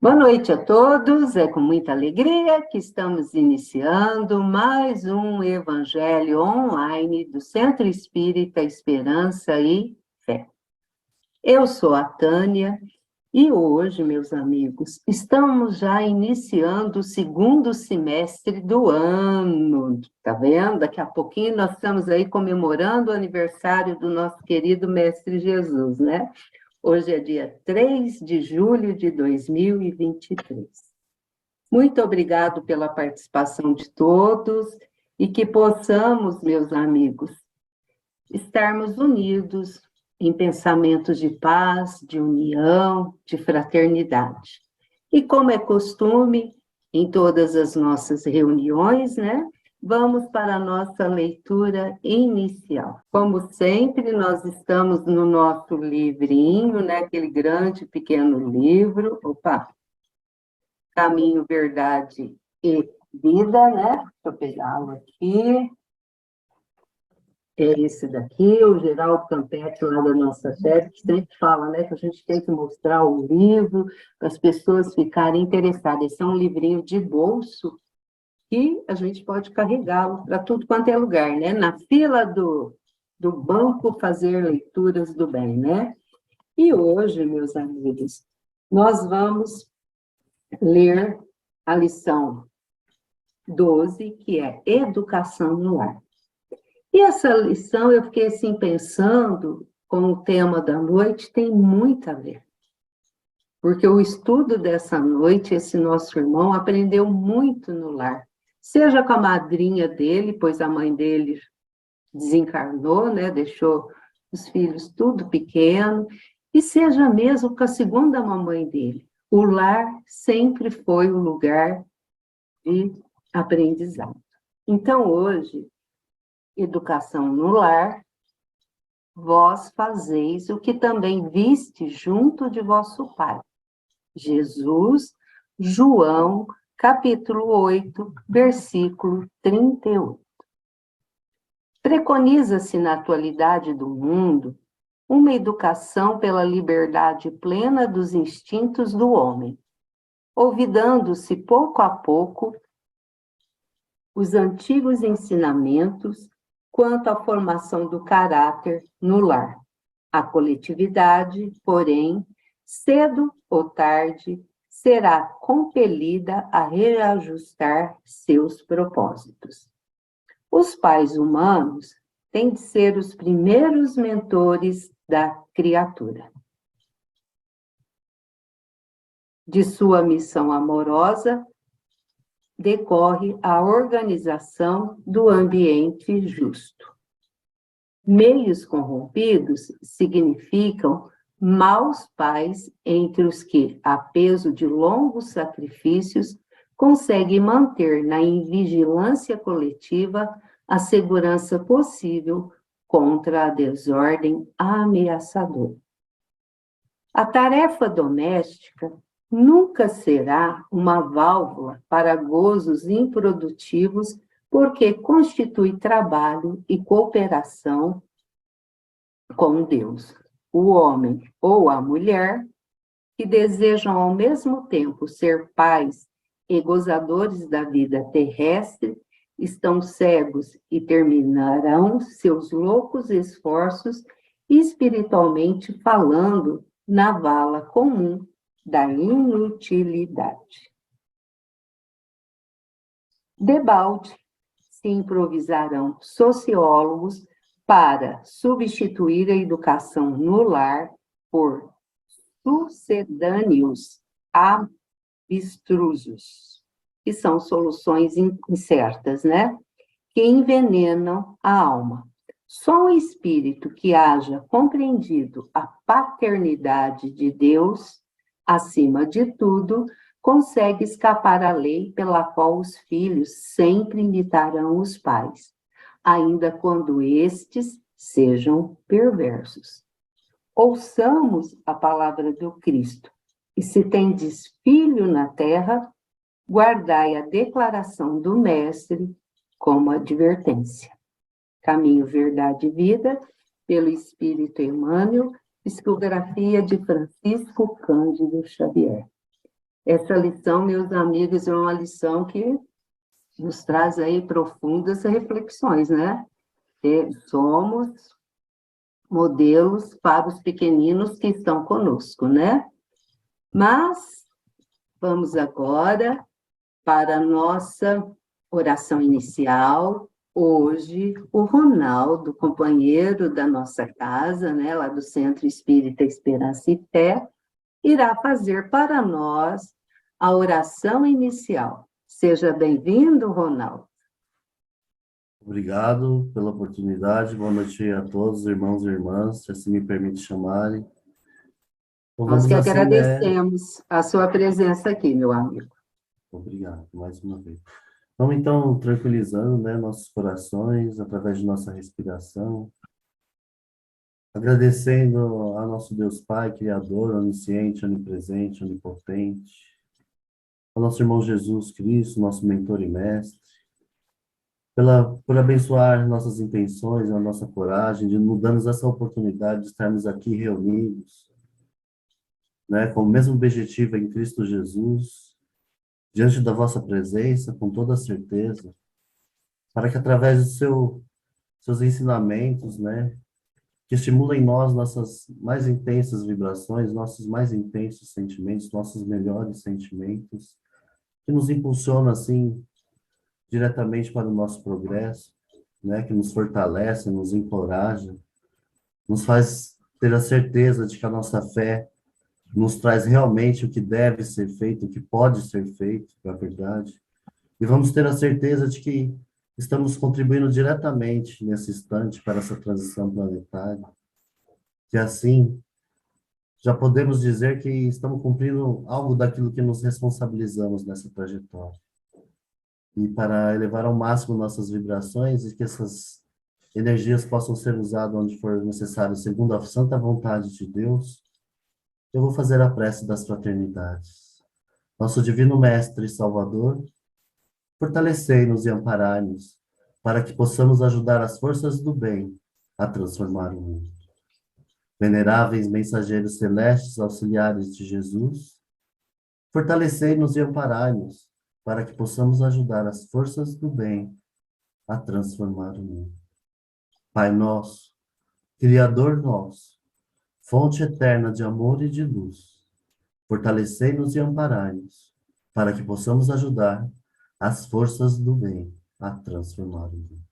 Boa noite a todos, é com muita alegria que estamos iniciando mais um Evangelho online do Centro Espírita Esperança e Fé. Eu sou a Tânia e hoje, meus amigos, estamos já iniciando o segundo semestre do ano, tá vendo? Daqui a pouquinho nós estamos aí comemorando o aniversário do nosso querido Mestre Jesus, né? Hoje é dia 3 de julho de 2023. Muito obrigado pela participação de todos e que possamos, meus amigos, estarmos unidos em pensamentos de paz, de união, de fraternidade. E como é costume, em todas as nossas reuniões, né? Vamos para a nossa leitura inicial. Como sempre, nós estamos no nosso livrinho, né? Aquele grande, pequeno livro. Opa! Caminho, Verdade e Vida, né? Deixa eu pegá-lo aqui. É esse daqui, o Geraldo Campetti, lá da nossa sede, que sempre fala, né, que a gente tem que mostrar o livro para as pessoas ficarem interessadas. Esse é um livrinho de bolso que a gente pode carregá-lo para tudo quanto é lugar, né? Na fila do banco fazer leituras do bem, né? E hoje, meus amigos, nós vamos ler a lição 12, que é Educação no Lar. E essa lição, eu fiquei assim pensando, com o tema da noite, tem muito a ver. Porque o estudo dessa noite, esse nosso irmão aprendeu muito no lar. Seja com a madrinha dele, pois a mãe dele desencarnou, né? Deixou os filhos tudo pequeno, e seja mesmo com a segunda mamãe dele. O lar sempre foi o lugar de aprendizado. Então, hoje, educação no lar, vós fazeis o que também viste junto de vosso Pai. Jesus, João, capítulo 8, versículo 38. Preconiza-se na atualidade do mundo uma educação pela liberdade plena dos instintos do homem, olvidando-se pouco a pouco os antigos ensinamentos quanto à formação do caráter no lar. A coletividade, porém, cedo ou tarde, será compelida a reajustar seus propósitos. Os pais humanos têm de ser os primeiros mentores da criatura. De sua missão amorosa, decorre a organização do ambiente justo. Meios corrompidos significam maus pais entre os que, a peso de longos sacrifícios, conseguem manter na invigilância coletiva a segurança possível contra a desordem ameaçadora. A tarefa doméstica nunca será uma válvula para gozos improdutivos, porque constitui trabalho e cooperação com Deus. O homem ou a mulher, que desejam ao mesmo tempo ser pais e gozadores da vida terrestre, estão cegos e terminarão seus loucos esforços, espiritualmente falando, na vala comum da inutilidade. Debalde se improvisarão sociólogos para substituir a educação no lar por sucedâneos abstrusos, que são soluções incertas, né? Que envenenam a alma. Só um espírito que haja compreendido a paternidade de Deus, acima de tudo, consegue escapar à lei pela qual os filhos sempre imitarão os pais, ainda quando estes sejam perversos. Ouçamos a palavra do Cristo, e se tendes filho na terra, guardai a declaração do Mestre como advertência. Caminho, Verdade e Vida, pelo Espírito Emmanuel, psicografia de Francisco Cândido Xavier. Essa lição, meus amigos, é uma lição que nos traz aí profundas reflexões, né? Somos modelos para os pequeninos que estão conosco, né? Mas vamos agora para a nossa oração inicial. Hoje, o Ronaldo, companheiro da nossa casa, né, lá do Centro Espírita Esperança e Fé, irá fazer para nós a oração inicial. Seja bem-vindo, Ronaldo. Obrigado pela oportunidade. Boa noite a todos, irmãos e irmãs, se assim me permite chamarem. Então Nós vamos que assim, né? agradecemos a sua presença aqui, meu amigo. Obrigado, mais uma vez. Vamos então tranquilizando, né, nossos corações através de nossa respiração, agradecendo ao nosso Deus Pai, Criador, onisciente, onipresente, onipotente, ao nosso irmão Jesus Cristo, nosso mentor e mestre, por abençoar nossas intenções, a nossa coragem, de nos darmos essa oportunidade de estarmos aqui reunidos, né, com o mesmo objetivo em Cristo Jesus, diante da vossa presença, com toda certeza, para que através seus ensinamentos, né, que estimulem em nós nossas mais intensas vibrações, nossos mais intensos sentimentos, nossos melhores sentimentos, que nos impulsiona assim diretamente para o nosso progresso, né, que nos fortalece, nos encoraja, nos faz ter a certeza de que a nossa fé nos traz realmente o que deve ser feito, o que pode ser feito, na verdade. E vamos ter a certeza de que estamos contribuindo diretamente nesse instante para essa transição planetária. Que assim, já podemos dizer que estamos cumprindo algo daquilo que nos responsabilizamos nessa trajetória. E para elevar ao máximo nossas vibrações e que essas energias possam ser usadas onde for necessário, segundo a santa vontade de Deus, eu vou fazer a prece das fraternidades. Nosso Divino Mestre e Salvador, fortalecei-nos e amparai-nos, para que possamos ajudar as forças do bem a transformar o mundo. Veneráveis mensageiros celestes, auxiliares de Jesus, fortalecei-nos e amparai-nos, para que possamos ajudar as forças do bem a transformar o mundo. Pai nosso, Criador nosso, fonte eterna de amor e de luz, fortalecei-nos e amparai-nos, para que possamos ajudar as forças do bem a transformar o mundo.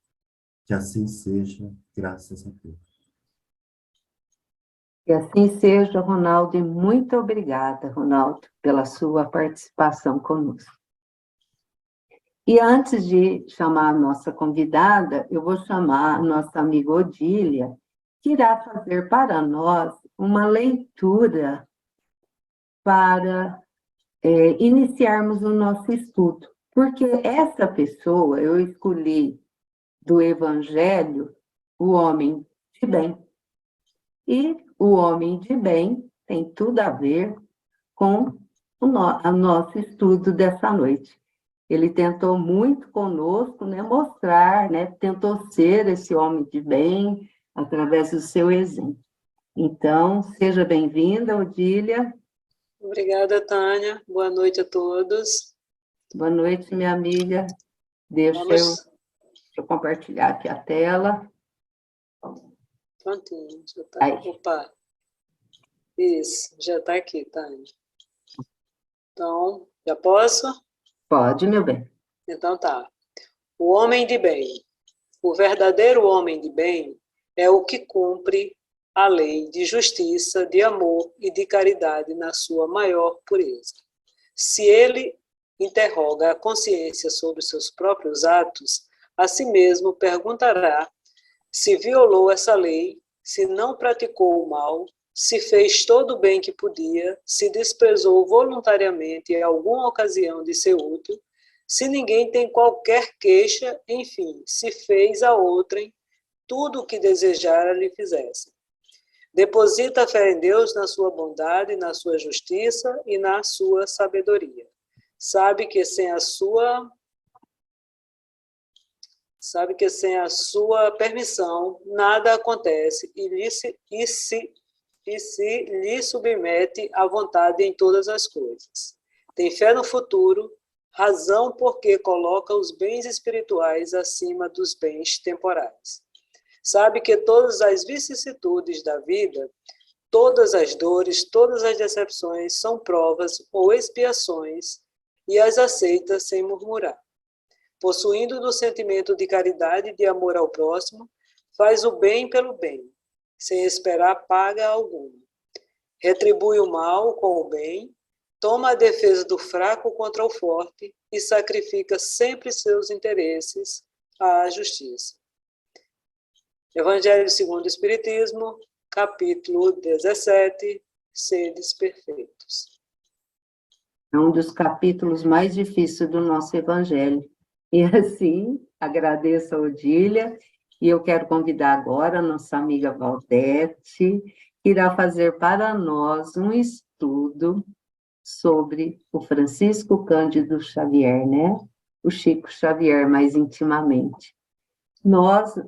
Que assim seja, graças a Deus. Que assim seja, Ronaldo, e muito obrigada, Ronaldo, pela sua participação conosco. E antes de chamar a nossa convidada, eu vou chamar a nossa amiga Odília, que irá fazer para nós uma leitura para iniciarmos o nosso estudo. Porque essa pessoa eu escolhi do Evangelho, o homem de bem. E o homem de bem tem tudo a ver com o nosso estudo dessa noite. Ele tentou muito conosco, né, mostrar, né, tentou ser esse homem de bem através do seu exemplo. Então, seja bem-vinda, Odília. Obrigada, Tânia. Boa noite a todos. Boa noite, minha amiga. Deixa eu compartilhar aqui a tela. Prontinho, já está. Aí. Opa, isso, já está aqui, Tânia. Então, já posso? Pode, meu bem. Então tá. O homem de bem. O verdadeiro homem de bem é o que cumpre a lei de justiça, de amor e de caridade na sua maior pureza. Se ele interroga a consciência sobre os seus próprios atos, a si mesmo perguntará se violou essa lei, se não praticou o mal, se fez todo o bem que podia, se desprezou voluntariamente em alguma ocasião de ser útil, se ninguém tem qualquer queixa, enfim, se fez a outrem tudo o que desejara lhe fizesse. Deposita a fé em Deus na sua bondade, na sua justiça e na sua sabedoria. Sabe que sem a sua permissão nada acontece e se lhe submete à vontade em todas as coisas. tem fé no futuro, razão porque coloca os bens espirituais acima dos bens temporais. Sabe que todas as vicissitudes da vida, todas as dores, todas as decepções são provas ou expiações e as aceita sem murmurar. Possuindo do sentimento de caridade e de amor ao próximo, faz o bem pelo bem, sem esperar paga alguma. Retribui o mal com o bem, toma a defesa do fraco contra o forte e sacrifica sempre seus interesses à justiça. Evangelho segundo o Espiritismo, capítulo 17, Seres Perfeitos. É um dos capítulos mais difíceis do nosso Evangelho. E assim, agradeço a Odília, e eu quero convidar agora a nossa amiga Valdete, que irá fazer para nós um estudo sobre o Francisco Cândido Xavier, né? O Chico Xavier, mais intimamente.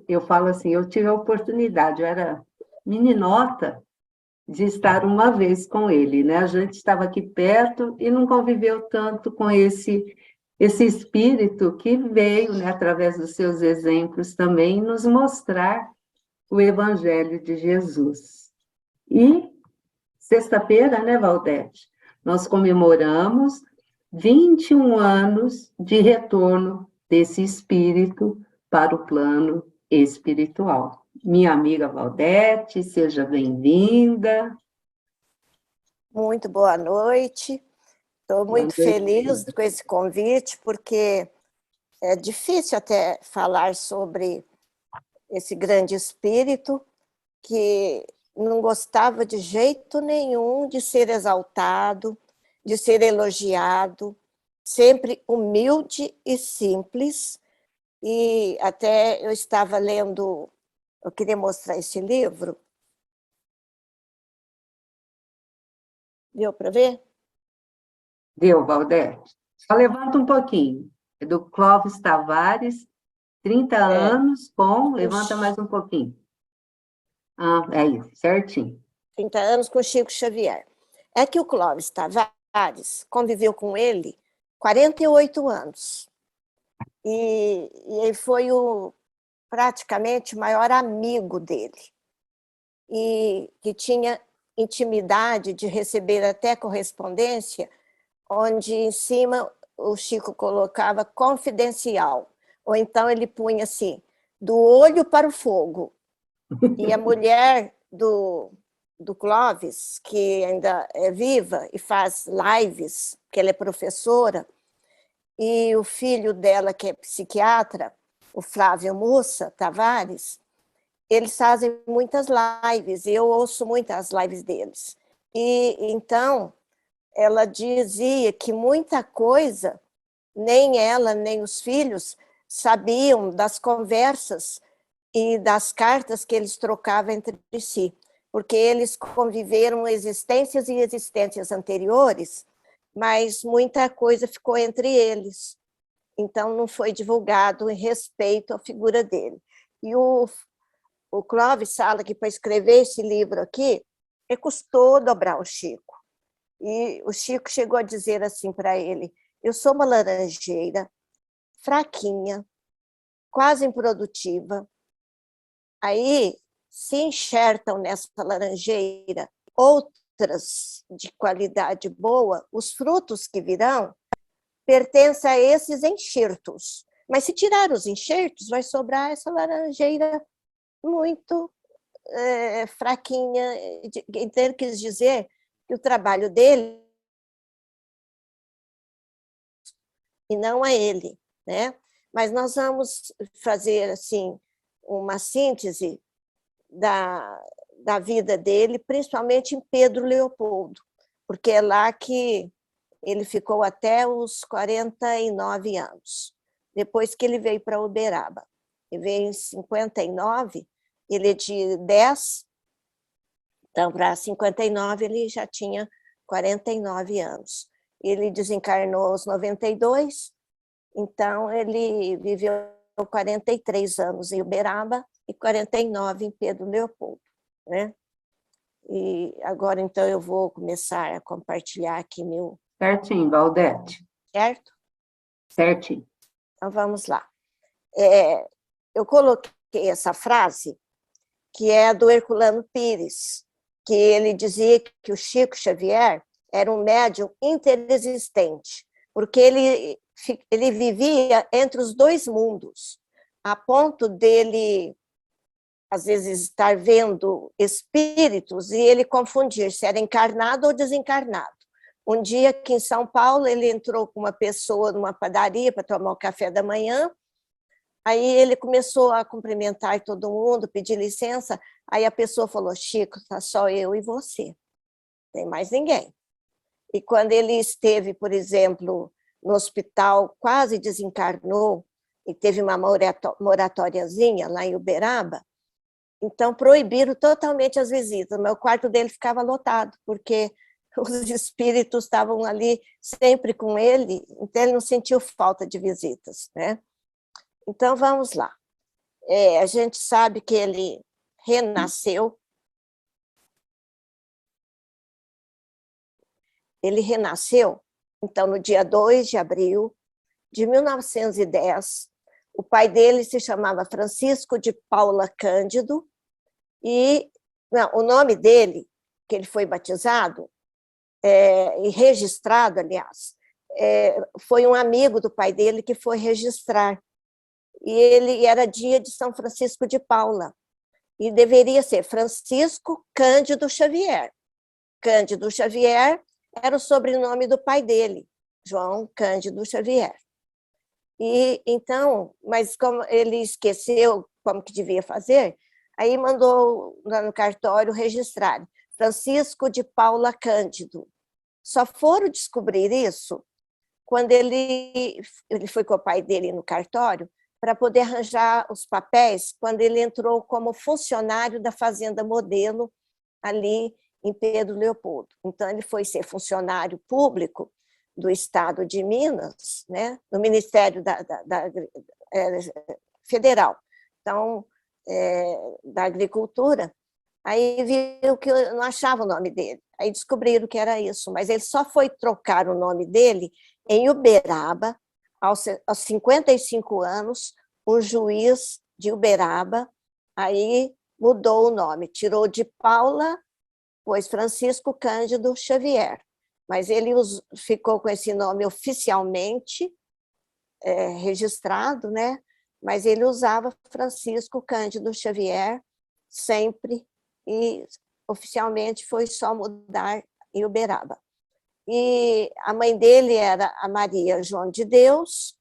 Eu falo assim, eu tive a oportunidade, eu era meninota, de estar uma vez com ele, né? A gente estava aqui perto e não conviveu tanto com esse espírito que veio, né, através dos seus exemplos também, nos mostrar o Evangelho de Jesus. E sexta-feira, né, Valdete, nós comemoramos 21 anos de retorno desse espírito para o plano espiritual. Minha amiga Valdete, seja bem-vinda. Muito boa noite. Estou muito feliz com esse convite, porque é difícil até falar sobre esse grande espírito que não gostava de jeito nenhum de ser exaltado, de ser elogiado, sempre humilde e simples. E até eu estava lendo, eu queria mostrar esse livro. Deu para ver? Deu, Valdete. Só levanta um pouquinho. É do Clóvis Tavares, 30 anos com... Levanta mais um pouquinho. Ah, é isso, certinho. 30 anos com Chico Xavier. É que o Clóvis Tavares conviveu com ele 48 anos. E ele foi praticamente o maior amigo dele. E que tinha intimidade de receber até correspondência, onde em cima o Chico colocava confidencial. Ou então ele punha assim, do olho para o fogo. E a mulher do Clóvis, que ainda é viva e faz lives, que ela é professora, e o filho dela, que é psiquiatra, o Flávio Mussa Tavares, eles fazem muitas lives, e eu ouço muitas lives deles. E então, ela dizia que muita coisa, nem ela, nem os filhos, sabiam das conversas e das cartas que eles trocavam entre si, porque eles conviveram existências e existências anteriores, mas muita coisa ficou entre eles. Então, não foi divulgado em respeito à figura dele. E o Clóvis fala que para escrever esse livro aqui, ele custou dobrar o Chico. E o Chico chegou a dizer assim para ele, eu sou uma laranjeira, fraquinha, quase improdutiva. Aí se enxertam nessa laranjeira outras de qualidade boa, os frutos que virão pertencem a esses enxertos. Mas se tirar os enxertos, vai sobrar essa laranjeira muito fraquinha. Então, ele quis dizer que o trabalho dele e não a ele, né? Mas nós vamos fazer assim uma síntese da vida dele, principalmente em Pedro Leopoldo, porque é lá que ele ficou até os 49 anos, depois que ele veio para Uberaba. Ele veio em 59, ele é de 10, então para 59 ele já tinha 49 anos. Ele desencarnou aos 92, então ele viveu 43 anos em Uberaba e 49 em Pedro Leopoldo, né? E agora, então, eu vou começar a compartilhar aqui meu Certinho, Valdete. certo? Certinho. Então, vamos lá. Eu coloquei essa frase, que é do Herculano Pires, que ele dizia que o Chico Xavier era um médium interexistente, porque ele vivia entre os dois mundos, a ponto dele, às vezes, estar vendo espíritos e ele confundir se era encarnado ou desencarnado. Um dia, aqui em São Paulo, ele entrou com uma pessoa numa padaria para tomar o café da manhã. Aí ele começou a cumprimentar todo mundo, pedir licença. Aí a pessoa falou: Chico, tá só eu e você, não tem mais ninguém. E quando ele esteve, por exemplo, no hospital, quase desencarnou, e teve uma moratóriazinha lá em Uberaba, então proibiram totalmente as visitas. Mas o quarto dele ficava lotado, porque os espíritos estavam ali sempre com ele, então ele não sentiu falta de visitas, né? Então, vamos lá. A gente sabe que ele renasceu. Ele renasceu, então, no dia 2 de abril de 1910. O pai dele se chamava Francisco de Paula Cândido, e não, o nome dele, que ele foi batizado, e registrado, aliás, foi um amigo do pai dele que foi registrar. E ele era dia de São Francisco de Paula, e deveria ser Francisco Cândido Xavier. Cândido Xavier era o sobrenome do pai dele, João Cândido Xavier. E então, mas como ele esqueceu como que devia fazer, aí mandou lá no cartório registrar Francisco de Paula Cândido. Só foram descobrir isso quando ele foi com o pai dele no cartório para poder arranjar os papéis, quando ele entrou como funcionário da Fazenda Modelo, ali em Pedro Leopoldo. Então, ele foi ser funcionário público do Estado de Minas, né, no Ministério Federal, então, da Agricultura. Aí viu que eu não achava o nome dele, aí descobriram que era isso, mas ele só foi trocar o nome dele em Uberaba, aos 55 anos, um juiz de Uberaba, aí mudou o nome, tirou de Paula, pôs Francisco Cândido Xavier, mas ele ficou com esse nome oficialmente registrado, né? Mas ele usava Francisco Cândido Xavier sempre, e oficialmente foi só mudar em Uberaba. E a mãe dele era a Maria João de Deus,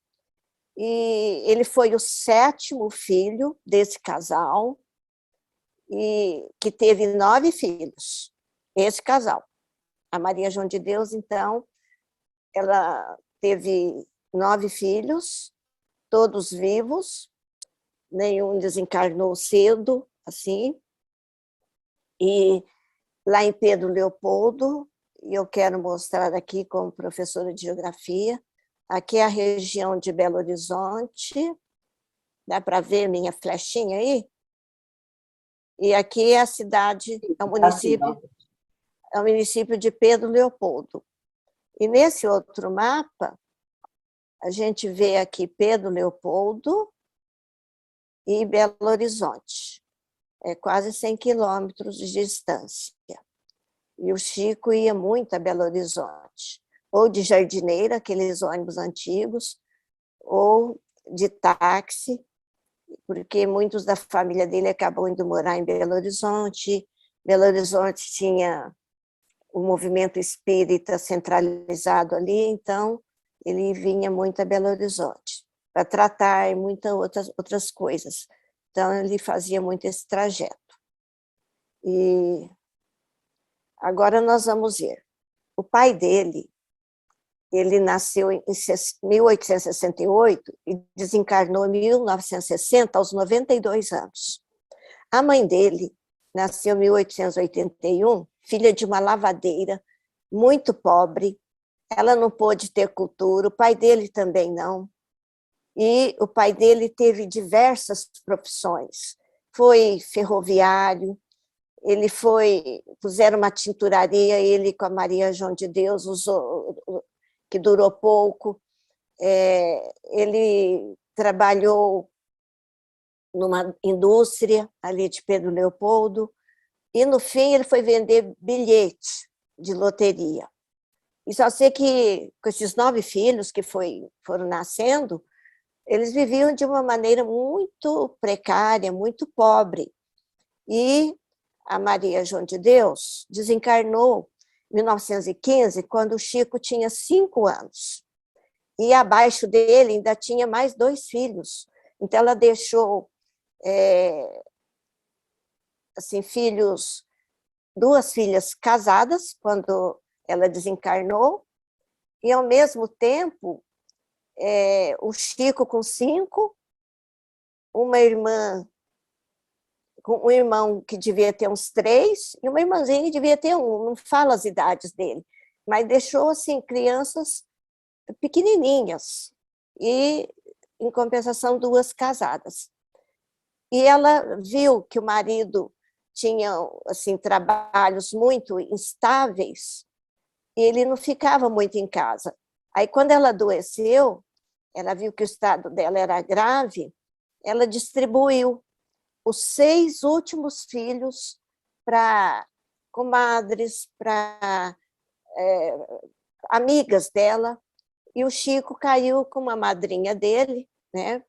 e ele foi o 7º filho desse casal, e que teve 9 filhos, esse casal. A Maria João de Deus, então, ela teve 9 filhos, todos vivos, nenhum desencarnou cedo, assim, e lá em Pedro Leopoldo, e eu quero mostrar aqui como professora de geografia, aqui é a região de Belo Horizonte, dá para ver minha flechinha aí? E aqui é a cidade, é o município de Pedro Leopoldo. E nesse outro mapa, a gente vê aqui Pedro Leopoldo e Belo Horizonte. É quase 100 quilômetros de distância. E o Chico ia muito a Belo Horizonte, ou de jardineira, aqueles ônibus antigos, ou de táxi, porque muitos da família dele acabam indo morar em Belo Horizonte. Belo Horizonte tinha o movimento espírita centralizado ali, então ele vinha muito a Belo Horizonte para tratar muitas outras coisas. Então, ele fazia muito esse trajeto. E agora nós vamos ver. O pai dele, ele nasceu em 1868 e desencarnou em 1960, aos 92 anos. A mãe dele nasceu em 1881, filha de uma lavadeira, muito pobre. Ela não pôde ter cultura, o pai dele também não. E o pai dele teve diversas profissões. Foi ferroviário, puseram uma tinturaria, ele com a Maria João de Deus que durou pouco. Ele trabalhou numa indústria ali de Pedro Leopoldo, e no fim ele foi vender bilhete de loteria. E só sei que com esses 9 filhos que foram nascendo, eles viviam de uma maneira muito precária, muito pobre. E a Maria João de Deus desencarnou em 1915, quando o Chico tinha 5 anos. E abaixo dele ainda tinha mais 2 filhos. Então ela deixou assim, 2 filhas casadas quando ela desencarnou, e ao mesmo tempo o Chico com 5, uma irmã, um irmão que devia ter uns 3, e uma irmãzinha que devia ter 1, não fala as idades dele, mas deixou assim crianças pequenininhas, e em compensação 2 casadas. E ela viu que o marido tinha assim trabalhos muito instáveis, e ele não ficava muito em casa. Aí, quando ela adoeceu, ela viu que o estado dela era grave, ela distribuiu os 6 últimos filhos para comadres, para amigas dela, e o Chico caiu com uma madrinha dele, né,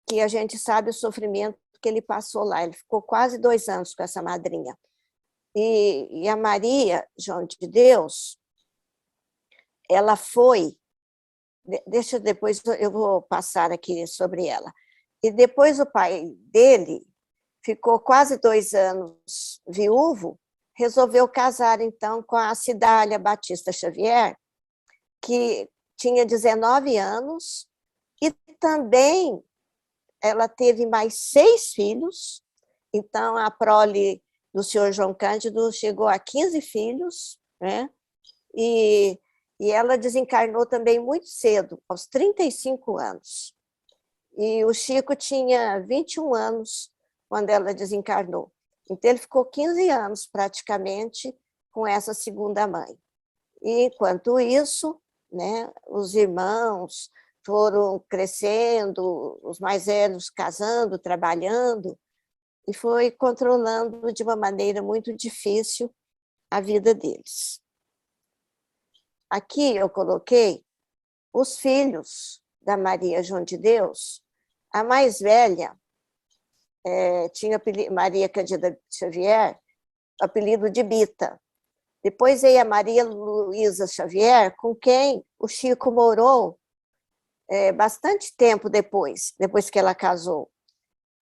que a gente sabe o sofrimento que ele passou lá. Ele ficou quase 2 anos com essa madrinha. E a Maria João de Deus, ela foi, depois eu vou passar aqui sobre ela. E depois o pai dele ficou quase 2 anos viúvo, resolveu casar então com a Cidália Batista Xavier, que tinha 19 anos, e também ela teve mais 6 filhos, então a prole do senhor João Cândido chegou a 15 filhos, né? E ela desencarnou também muito cedo, aos 35 anos. E o Chico tinha 21 anos quando ela desencarnou. Então ele ficou 15 anos praticamente com essa segunda mãe. E enquanto isso, né, os irmãos foram crescendo, os mais velhos casando, trabalhando, e foi controlando de uma maneira muito difícil a vida deles. Aqui eu coloquei os filhos da Maria João de Deus. A mais velha tinha Maria Cândida Xavier, apelido de Bita. Depois veio a Maria Luísa Xavier, com quem o Chico morou bastante tempo depois que ela casou.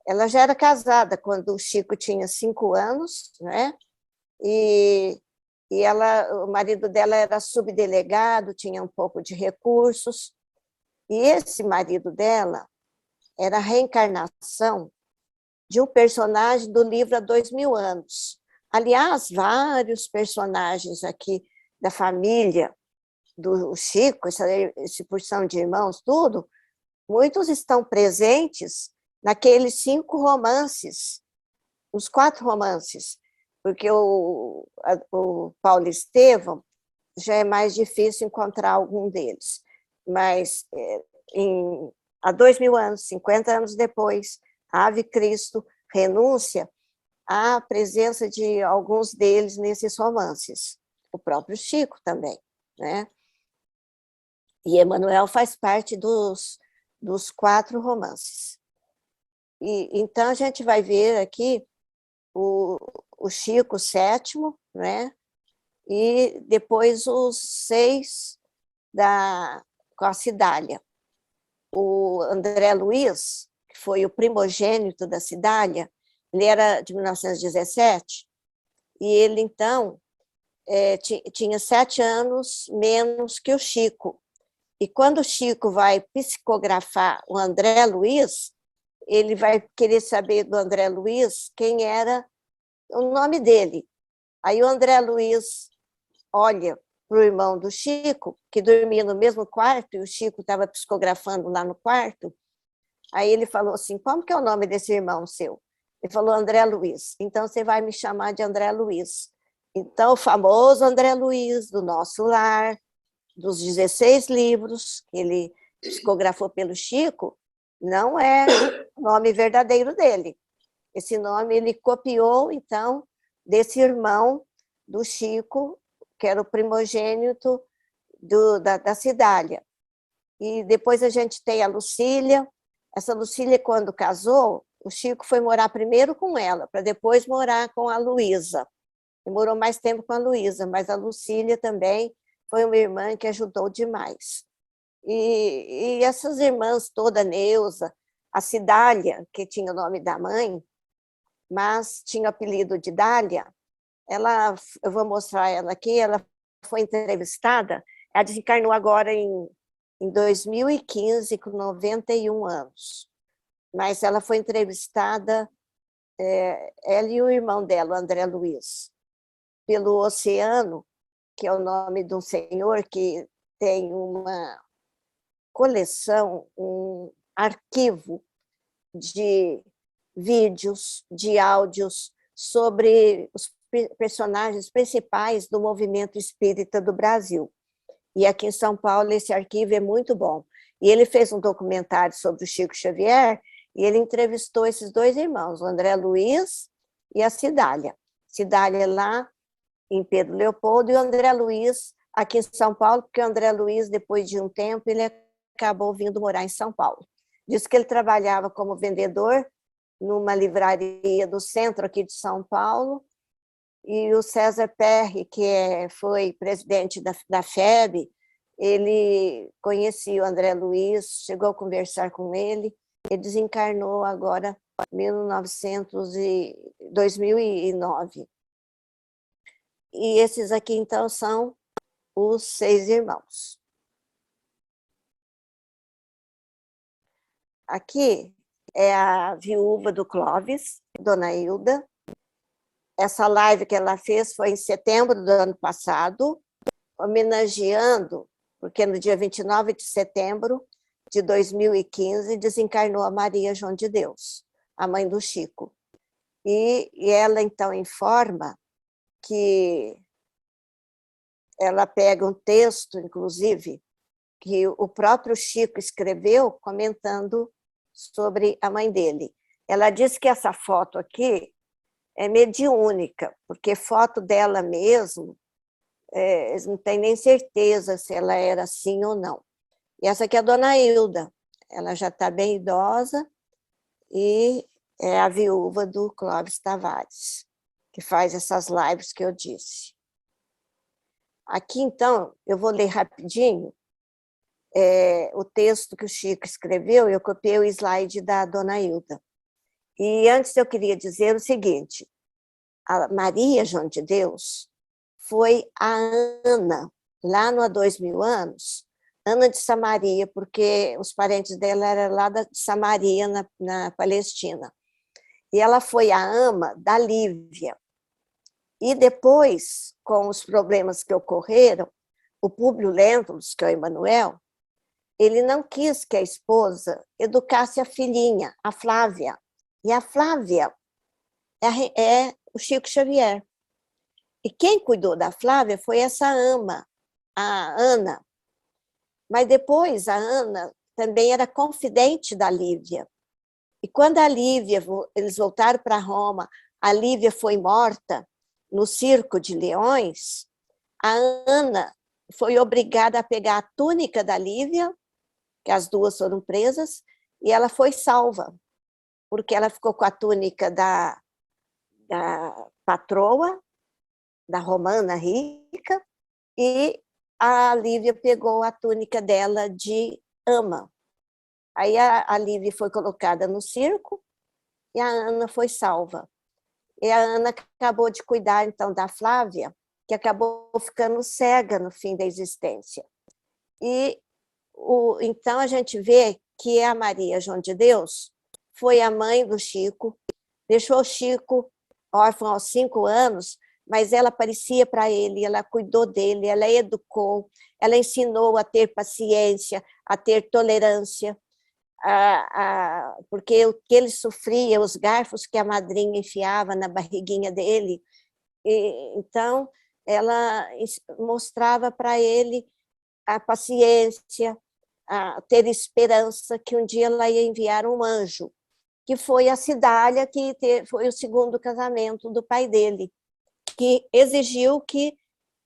Ela já era casada quando o Chico tinha 5 anos, né? E o marido dela era subdelegado, tinha um pouco de recursos, e esse marido dela era a reencarnação de um personagem do livro Há 2000 anos. Aliás, vários personagens aqui da família do Chico, essa porção de irmãos, tudo, muitos estão presentes naqueles 5 romances, os 4 romances, porque o Paulo Estevam já é mais difícil encontrar algum deles, mas há 2000 anos, 50 anos depois, Ave Cristo, Renúncia, há a presença de alguns deles nesses romances, o próprio Chico também, né? E Emanuel faz parte dos 4 romances. E então a gente vai ver aqui o Chico sétimo, né? E depois os 6 com a Cidália. O André Luiz, que foi o primogênito da Cidália, ele era de 1917, e ele, então, tinha 7 anos menos que o Chico. E quando o Chico vai psicografar o André Luiz, ele vai querer saber do André Luiz quem era o nome dele. Aí o André Luiz olha para o irmão do Chico, que dormia no mesmo quarto, e o Chico estava psicografando lá no quarto. Aí ele falou assim: como que é o nome desse irmão seu? Ele falou: André Luiz. Então você vai me chamar de André Luiz. Então o famoso André Luiz do nosso lar, dos 16 livros que ele psicografou pelo Chico, não é o nome verdadeiro dele. Esse nome ele copiou, então, desse irmão do Chico, que era o primogênito da Cidália. E depois a gente tem a Lucília. Essa Lucília, quando casou, o Chico foi morar primeiro com ela, para depois morar com a Luísa. Demorou mais tempo com a Luísa, mas a Lucília também foi uma irmã que ajudou demais. E essas irmãs toda, Neuza, a Cidália, que tinha o nome da mãe, mas tinha o apelido de Dália, eu vou mostrar ela aqui, ela foi entrevistada, ela desencarnou agora em 2015, com 91 anos. Mas ela foi entrevistada, ela e o irmão dela, o André Luiz, pelo Oceano, que é o nome de um senhor que tem uma coleção, um arquivo de vídeos, de áudios sobre os personagens principais do movimento espírita do Brasil. E aqui em São Paulo esse arquivo é muito bom. E ele fez um documentário sobre o Chico Xavier e ele entrevistou esses dois irmãos, o André Luiz e a Cidália. Cidália lá em Pedro Leopoldo e o André Luiz aqui em São Paulo, porque o André Luiz, depois de um tempo, ele acabou vindo morar em São Paulo. Diz que ele trabalhava como vendedor numa livraria do centro aqui de São Paulo, e o César Perry, que foi presidente da FEB, ele conhecia o André Luiz, chegou a conversar com ele, ele desencarnou agora em 2009. E esses aqui, então, são os 6 irmãos. Aqui é a viúva do Clóvis, Dona Hilda. Essa live que ela fez foi em setembro do ano passado, homenageando, porque no dia 29 de setembro de 2015 desencarnou a Maria João de Deus, a mãe do Chico. E ela, então, informa que ela pega um texto, inclusive, que o próprio Chico escreveu comentando sobre a mãe dele. Ela diz que essa foto aqui é mediúnica, porque foto dela mesmo, não tem nem certeza se ela era assim ou não. E essa aqui é a Dona Hilda, ela já está bem idosa e é a viúva do Clóvis Tavares, que faz essas lives que eu disse. Aqui, então, eu vou ler rapidinho o texto que o Chico escreveu, eu copiei o slide da Dona Hilda. E antes eu queria dizer o seguinte, a Maria João de Deus foi a Ana, lá no Há 2000 anos, Ana de Samaria, porque os parentes dela eram lá de Samaria, na Palestina. E ela foi a ama da Lívia. E depois, com os problemas que ocorreram, o Públio Lentulus, que é o Emanuel, ele não quis que a esposa educasse a filhinha, a Flávia. E a Flávia é o Chico Xavier. E quem cuidou da Flávia foi essa ama, a Ana. Mas depois a Ana também era confidente da Lívia. E quando a Lívia, eles voltaram para Roma, a Lívia foi morta no Circo de Leões, a Ana foi obrigada a pegar a túnica da Lívia, que as duas foram presas, e ela foi salva, porque ela ficou com a túnica da patroa, da romana rica, e a Lívia pegou a túnica dela de ama. Aí a Lívia foi colocada no circo e a Ana foi salva. E a Ana acabou de cuidar, então, da Flávia, que acabou ficando cega no fim da existência. E então a gente vê que a Maria João de Deus foi a mãe do Chico, deixou o Chico órfão aos 5 anos, mas ela aparecia para ele, ela cuidou dele, ela educou, ela ensinou a ter paciência, a ter tolerância, porque o que ele sofria, os garfos que a madrinha enfiava na barriguinha dele, então ela mostrava para ele a paciência, a ter esperança que um dia ela ia enviar um anjo, que foi a Cidália, que foi o segundo casamento do pai dele, que exigiu que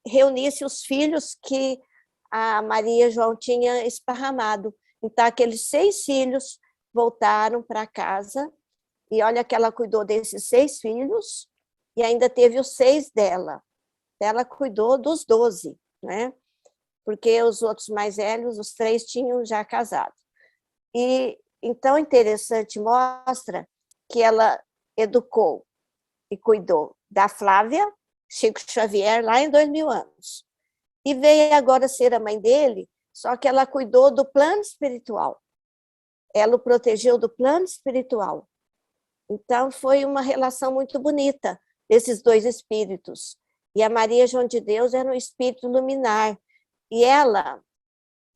reunisse os filhos que a Maria João tinha esparramado. Então, aqueles 6 filhos voltaram para casa, e olha que ela cuidou desses 6 filhos, e ainda teve os 6 dela. Ela cuidou dos 12, né? Porque os outros mais velhos, os 3 tinham já casado. E então, interessante, mostra que ela educou e cuidou da Flávia, Chico Xavier, lá em 2000 anos. E veio agora ser a mãe dele, só que ela cuidou do plano espiritual. Ela o protegeu do plano espiritual. Então, foi uma relação muito bonita desses 2 espíritos. E a Maria João de Deus era um espírito luminar. E ela,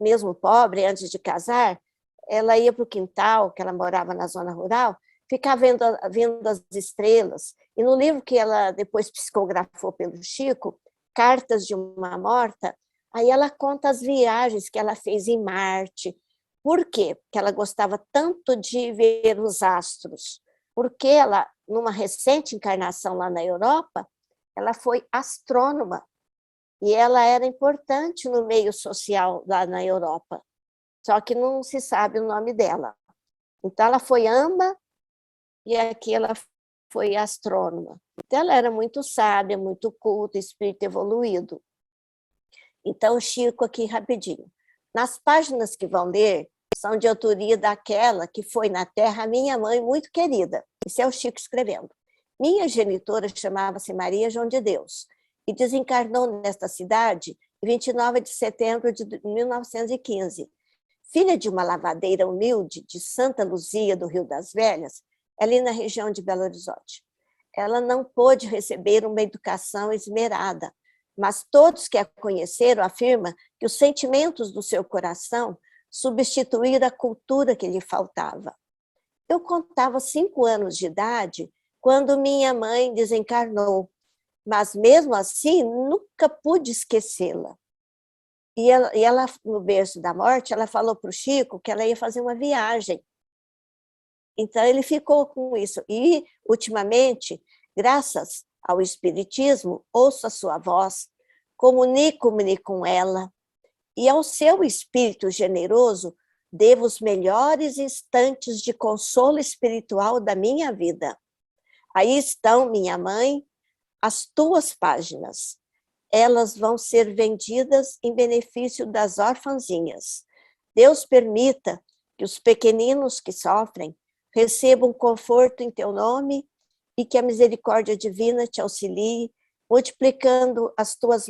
mesmo pobre, antes de casar, ela ia para o quintal, que ela morava na zona rural, ficar vendo as estrelas. E no livro que ela depois psicografou pelo Chico, Cartas de uma Morta, aí ela conta as viagens que ela fez em Marte. Por quê? Porque ela gostava tanto de ver os astros. Porque ela, numa recente encarnação lá na Europa, ela foi astrônoma. E ela era importante no meio social lá na Europa. Só que não se sabe o nome dela. Então, ela foi amba e aqui ela foi astrônoma. Então, ela era muito sábia, muito culta, espírito evoluído. Então, Chico aqui rapidinho. Nas páginas que vão ler, são de autoria daquela que foi na Terra minha mãe muito querida. Isso é o Chico escrevendo. Minha genitora chamava-se Maria João de Deus e desencarnou nesta cidade em 29 de setembro de 1915. Filha de uma lavadeira humilde de Santa Luzia, do Rio das Velhas, ali na região de Belo Horizonte. Ela não pôde receber uma educação esmerada, mas todos que a conheceram afirmam que os sentimentos do seu coração substituíram a cultura que lhe faltava. Eu contava 5 anos de idade quando minha mãe desencarnou, mas mesmo assim nunca pude esquecê-la. E ela, no berço da morte, ela falou para o Chico que ela ia fazer uma viagem. Então, ele ficou com isso. E, ultimamente, graças ao Espiritismo, ouço a sua voz, comunico-me com ela, e ao seu espírito generoso, devo os melhores instantes de consolo espiritual da minha vida. Aí estão, minha mãe, as tuas páginas. Elas vão ser vendidas em benefício das orfanzinhas. Deus permita que os pequeninos que sofrem recebam conforto em teu nome e que a misericórdia divina te auxilie, multiplicando as tuas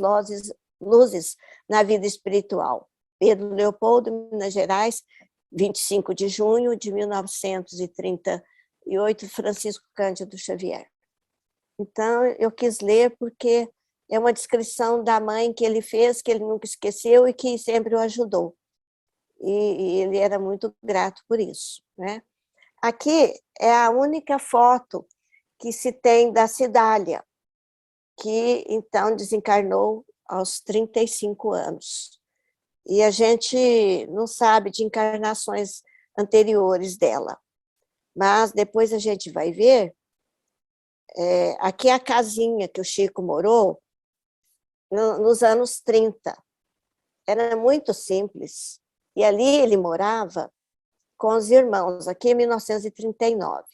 luzes na vida espiritual. Pedro Leopoldo, Minas Gerais, 25 de junho de 1938, Francisco Cândido Xavier. Então, eu quis ler porque é uma descrição da mãe que ele fez, que ele nunca esqueceu e que sempre o ajudou. E ele era muito grato por isso, né? Aqui é a única foto que se tem da Cidália, que então desencarnou aos 35 anos. E a gente não sabe de encarnações anteriores dela. Mas depois a gente vai ver, aqui é a casinha que o Chico morou nos anos 30. Era muito simples. E ali ele morava com os irmãos, aqui em 1939.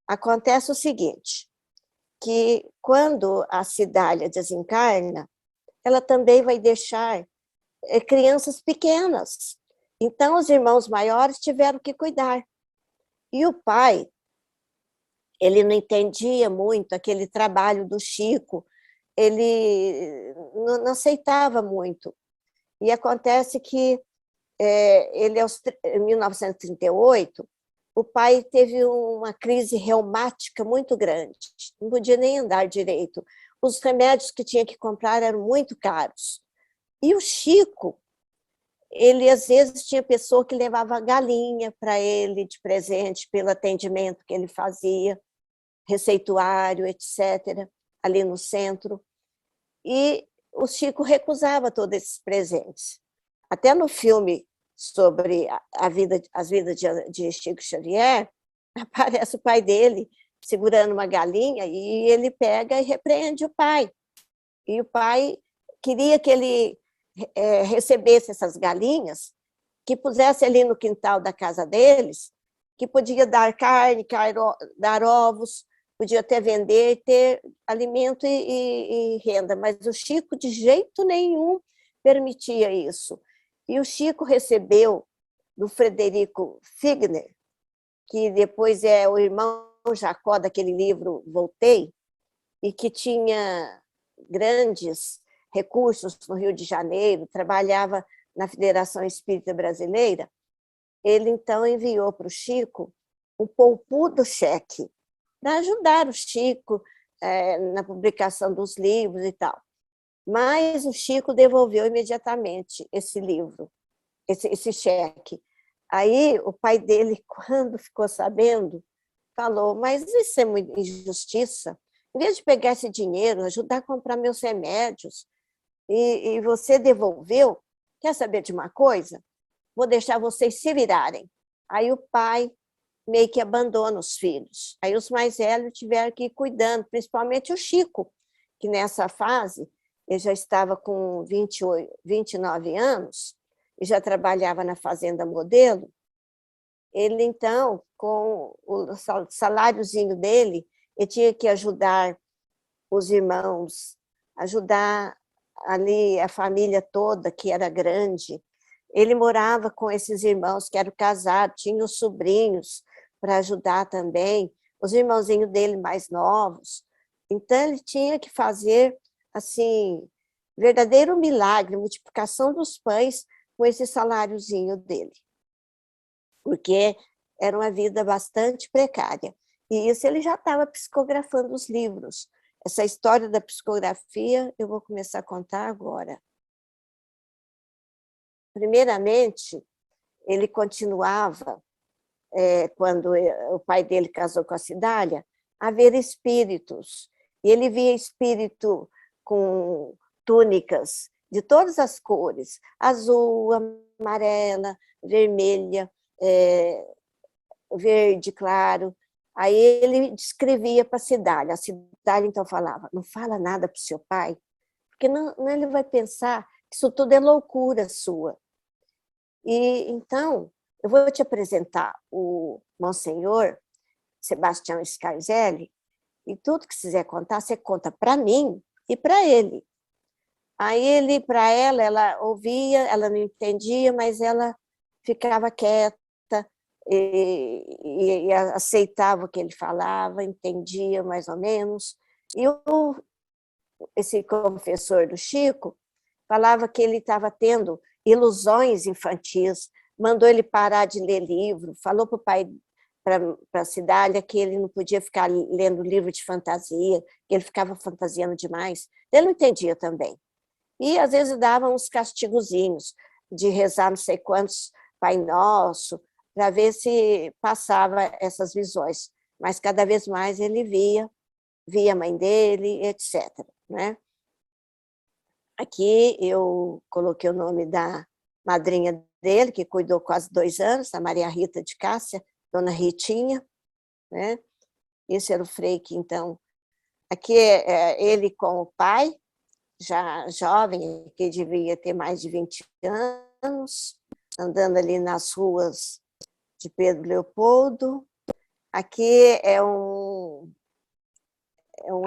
Acontece o seguinte, que quando a Cidália desencarna, ela também vai deixar crianças pequenas. Então, os irmãos maiores tiveram que cuidar. E o pai, ele não entendia muito aquele trabalho do Chico, ele não aceitava muito. E acontece que em 1938, o pai teve uma crise reumática muito grande, não podia nem andar direito. Os remédios que tinha que comprar eram muito caros. E o Chico, ele às vezes tinha pessoa que levava galinha para ele de presente pelo atendimento que ele fazia, receituário, etc., ali no centro. E o Chico recusava todos esses presentes. Até no filme sobre as vidas de Chico Xavier, aparece o pai dele segurando uma galinha e ele pega e repreende o pai. E o pai queria que ele recebesse essas galinhas, que pusesse ali no quintal da casa deles, que podia dar carne, dar ovos, podia até vender, ter alimento e renda. Mas o Chico, de jeito nenhum, permitia isso. E o Chico recebeu do Frederico Figner, que depois é o irmão Jacó daquele livro Voltei, e que tinha grandes recursos no Rio de Janeiro, trabalhava na Federação Espírita Brasileira. Ele, então, enviou para o Chico um poupudo cheque para ajudar o Chico na publicação dos livros e tal. Mas o Chico devolveu imediatamente esse livro, esse cheque. Aí o pai dele, quando ficou sabendo, falou, mas isso é muita injustiça. Em vez de pegar esse dinheiro, ajudar a comprar meus remédios, e você devolveu, quer saber de uma coisa? Vou deixar vocês se virarem. Aí o pai meio que abandona os filhos. Aí os mais velhos tiveram que ir cuidando, principalmente o Chico, que nessa fase ele já estava com 29 anos e já trabalhava na Fazenda Modelo. Ele, então, com o saláriozinho dele, ele tinha que ajudar os irmãos, ajudar ali a família toda, que era grande. Ele morava com esses irmãos que eram casados, tinha os sobrinhos para ajudar também, os irmãozinhos dele mais novos. Então, ele tinha que fazer, assim, verdadeiro milagre, multiplicação dos pães com esse saláriozinho dele, porque era uma vida bastante precária. E isso ele já estava psicografando os livros. Essa história da psicografia eu vou começar a contar agora. Primeiramente, ele continuava, quando o pai dele casou com a Cidália, a ver espíritos. E ele via espírito com túnicas de todas as cores, azul, amarela, vermelha, verde claro. Aí ele descrevia para a Cidália. A Cidália, então, falava, não fala nada para o seu pai, porque não ele vai pensar que isso tudo é loucura sua. E, então, eu vou te apresentar o Monsenhor Sebastião Scarzelli, e tudo que você quiser contar, você conta para mim e para ele. Aí ele, para ela ouvia, ela não entendia, mas ela ficava quieta e aceitava o que ele falava, entendia mais ou menos. E esse confessor do Chico falava que ele estava tendo ilusões infantis, mandou ele parar de ler livro, falou para o pai, para a Cidália, que ele não podia ficar lendo livro de fantasia, que ele ficava fantasiando demais. Ele não entendia também. E, às vezes, dava uns castigozinhos de rezar não sei quantos Pai Nosso, para ver se passava essas visões. Mas, cada vez mais, ele via a mãe dele, etc. Né? Aqui eu coloquei o nome da madrinha dele, que cuidou quase 2 anos, a Maria Rita de Cássia, Dona Ritinha. Né? Esse era o Frei que, então... Aqui é ele com o pai, já jovem, que devia ter mais de 20 anos, andando ali nas ruas de Pedro Leopoldo. Aqui é um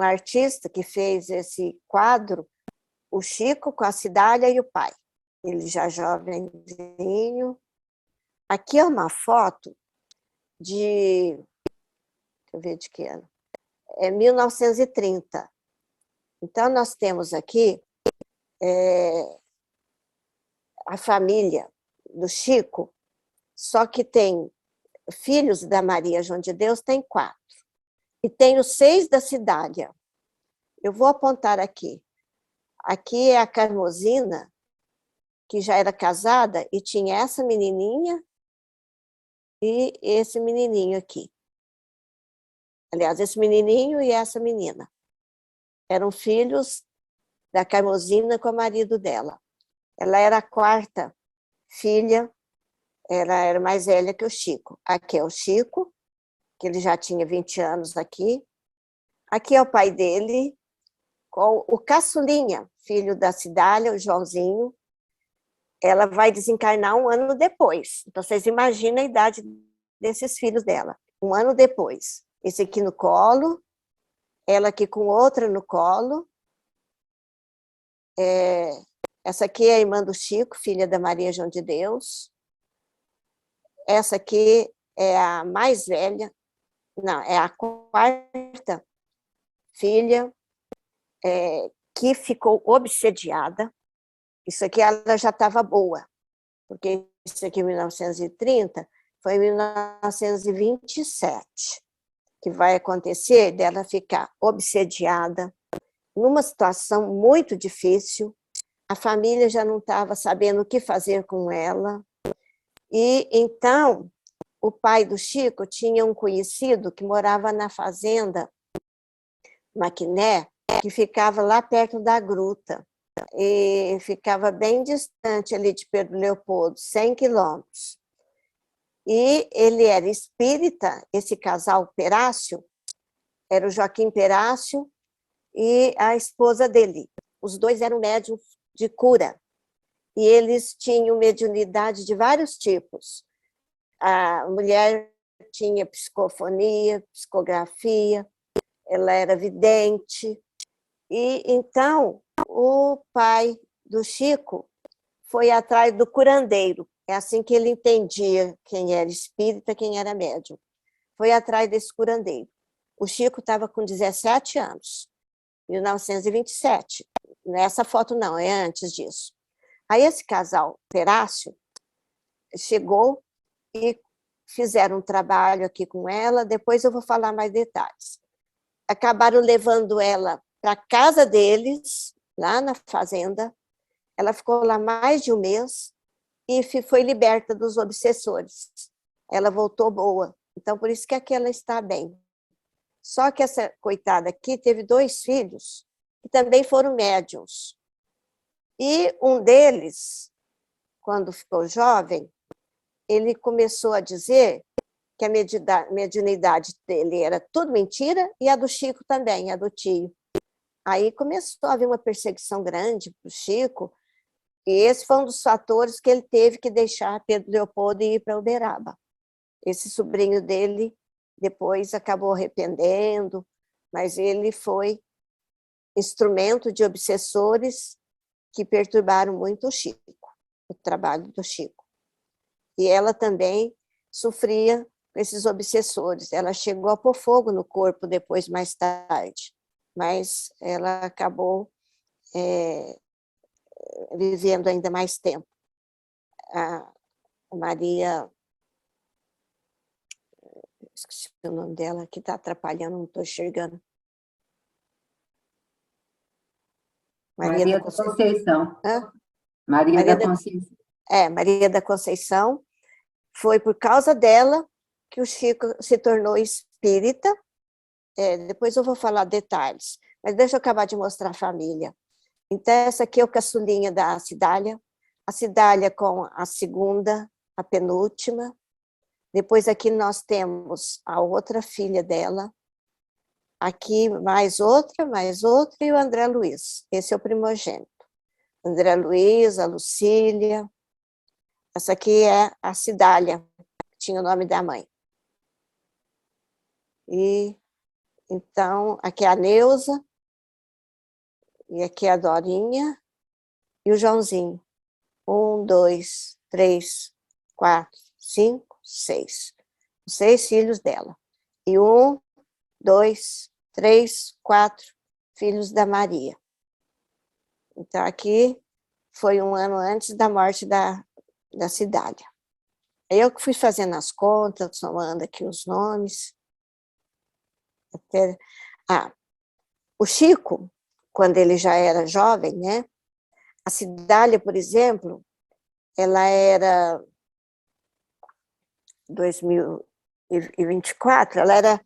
artista que fez esse quadro, o Chico com a Cidália e o pai. Ele já jovenzinho. Aqui é uma foto de... Deixa eu ver de que ano. É 1930. Então, nós temos aqui a família do Chico, só que tem filhos da Maria João de Deus, tem 4. E tem os 6 da Cidália. Eu vou apontar aqui. Aqui é a Carmosina, que já era casada, e tinha essa menininha e esse menininho aqui. Aliás, esse menininho e essa menina. Eram filhos da Carmosina com o marido dela. Ela era a 4ª filha, ela era mais velha que o Chico. Aqui é o Chico, que ele já tinha 20 anos aqui. Aqui é o pai dele, com o caçulinha, filho da Cidália, o Joãozinho. Ela vai desencarnar 1 ano depois. Então, vocês imaginam a idade desses filhos dela. 1 ano depois. Esse aqui no colo, ela aqui com outra no colo. Essa aqui é a irmã do Chico, filha da Maria João de Deus. Essa aqui é a mais velha, não, é a 4ª filha, que ficou obsediada. Isso aqui ela já estava boa, porque isso aqui em 1930 foi em 1927 que vai acontecer dela ficar obsediada, numa situação muito difícil. A família já não estava sabendo o que fazer com ela. E então, o pai do Chico tinha um conhecido que morava na fazenda Maquiné, que ficava lá perto da gruta, e ficava bem distante ali de Pedro Leopoldo, 100 quilômetros. E ele era espírita, esse casal Perácio, era o Joaquim Perácio e a esposa dele. Os dois eram médiuns de cura, e eles tinham mediunidade de vários tipos. A mulher tinha psicofonia, psicografia, ela era vidente. E então o pai do Chico foi atrás do curandeiro. É assim que ele entendia quem era espírita, quem era médium. Foi atrás desse curandeiro. O Chico estava com 17 anos, 1927. Nessa foto não, é antes disso. Aí esse casal, Perácio, chegou e fizeram um trabalho aqui com ela, depois eu vou falar mais detalhes. Acabaram levando ela para a casa deles, lá na fazenda. Ela ficou lá mais de 1 mês e foi liberta dos obsessores. Ela voltou boa, então por isso que aqui ela está bem. Só que essa coitada aqui teve 2 filhos, que também foram médiuns. E um deles, quando ficou jovem, ele começou a dizer que a mediunidade dele era tudo mentira, e a do Chico também, a do tio. Aí começou a haver uma perseguição grande para o Chico, e esse foi um dos fatores que ele teve que deixar Pedro Leopoldo e ir para Uberaba. Esse sobrinho dele depois acabou arrependendo, mas ele foi instrumento de obsessores que perturbaram muito o Chico, o trabalho do Chico. E ela também sofria com esses obsessores. Ela chegou a pôr fogo no corpo depois, mais tarde, mas ela acabou vivendo ainda mais tempo. A Maria, esqueci o nome dela, que está atrapalhando, não estou enxergando. Maria da Conceição. Hã? Maria da Conceição. Maria da Conceição. Foi por causa dela que o Chico se tornou espírita. Depois eu vou falar detalhes, mas deixa eu acabar de mostrar a família. Então, essa aqui é o caçulinha da Cidália, a Cidália com a segunda, a penúltima. Depois aqui nós temos a outra filha dela, aqui mais outra, e o André Luiz. Esse é o primogênito. André Luiz, a Lucília. Essa aqui é a Cidália, que tinha o nome da mãe. E então, aqui é a Neuza, e aqui é a Dorinha, e o Joãozinho. 1, 2, 3, 4, 5, 6. Os 6 filhos dela. E 1, 2, 3, 4 filhos da Maria. Então, aqui foi 1 ano antes da morte da Cidália. Eu que fui fazendo as contas, somando aqui os nomes. O Chico, quando ele já era jovem, né? A Cidália, por exemplo, ela era 2024, ela era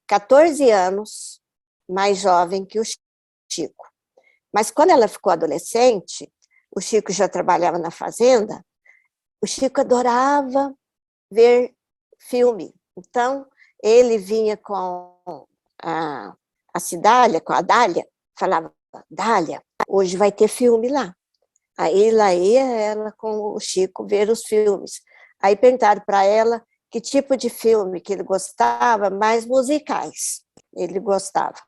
14 anos mais jovem que o Chico. Mas quando ela ficou adolescente, o Chico já trabalhava na fazenda, o Chico adorava ver filme. Então, ele vinha com a Cidália, com a Dália, falava, Dália, hoje vai ter filme lá. Aí lá ia ela com o Chico ver os filmes. Aí perguntaram para ela que tipo de filme que ele gostava, mais musicais. Ele gostava.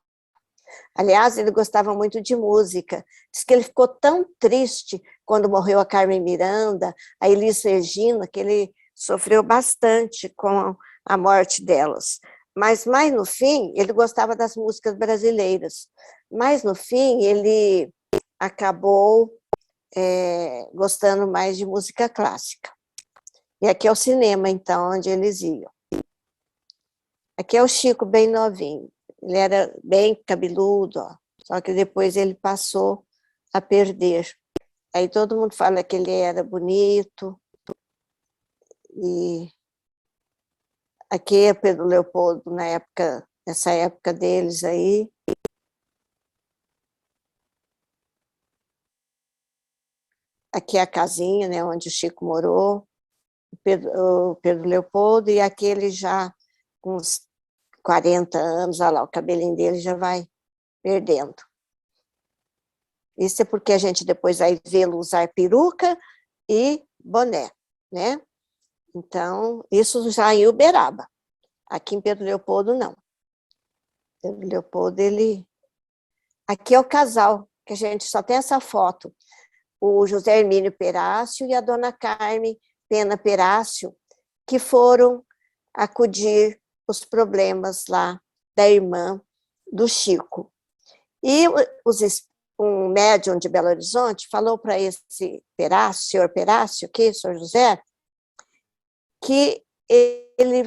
Aliás, ele gostava muito de música. Diz que ele ficou tão triste quando morreu a Carmen Miranda, a Elis Regina, que ele sofreu bastante com a morte delas. Mas mais no fim, ele gostava das músicas brasileiras. Mas no fim, ele acabou gostando mais de música clássica. E aqui é o cinema, então, onde eles iam. Aqui é o Chico bem novinho. Ele era bem cabeludo, ó, só que depois ele passou a perder. Aí todo mundo fala que ele era bonito. E aqui é Pedro Leopoldo, nessa época deles aí. Aqui é a casinha, né, onde o Chico morou, o Pedro Leopoldo, e aquele já com uns 40 anos, olha lá, o cabelinho dele já vai perdendo. Isso é porque a gente depois vai vê-lo usar peruca e boné, né? Então, isso já em Uberaba. Aqui em Pedro Leopoldo, não. Pedro Leopoldo, ele... Aqui é o casal, que a gente só tem essa foto. O José Hermínio Perácio e a dona Carmen Pena Perácio, que foram acudir os problemas lá da irmã do Chico. E um médium de Belo Horizonte falou para esse Perácio, senhor Perácio, aqui, senhor José, que ele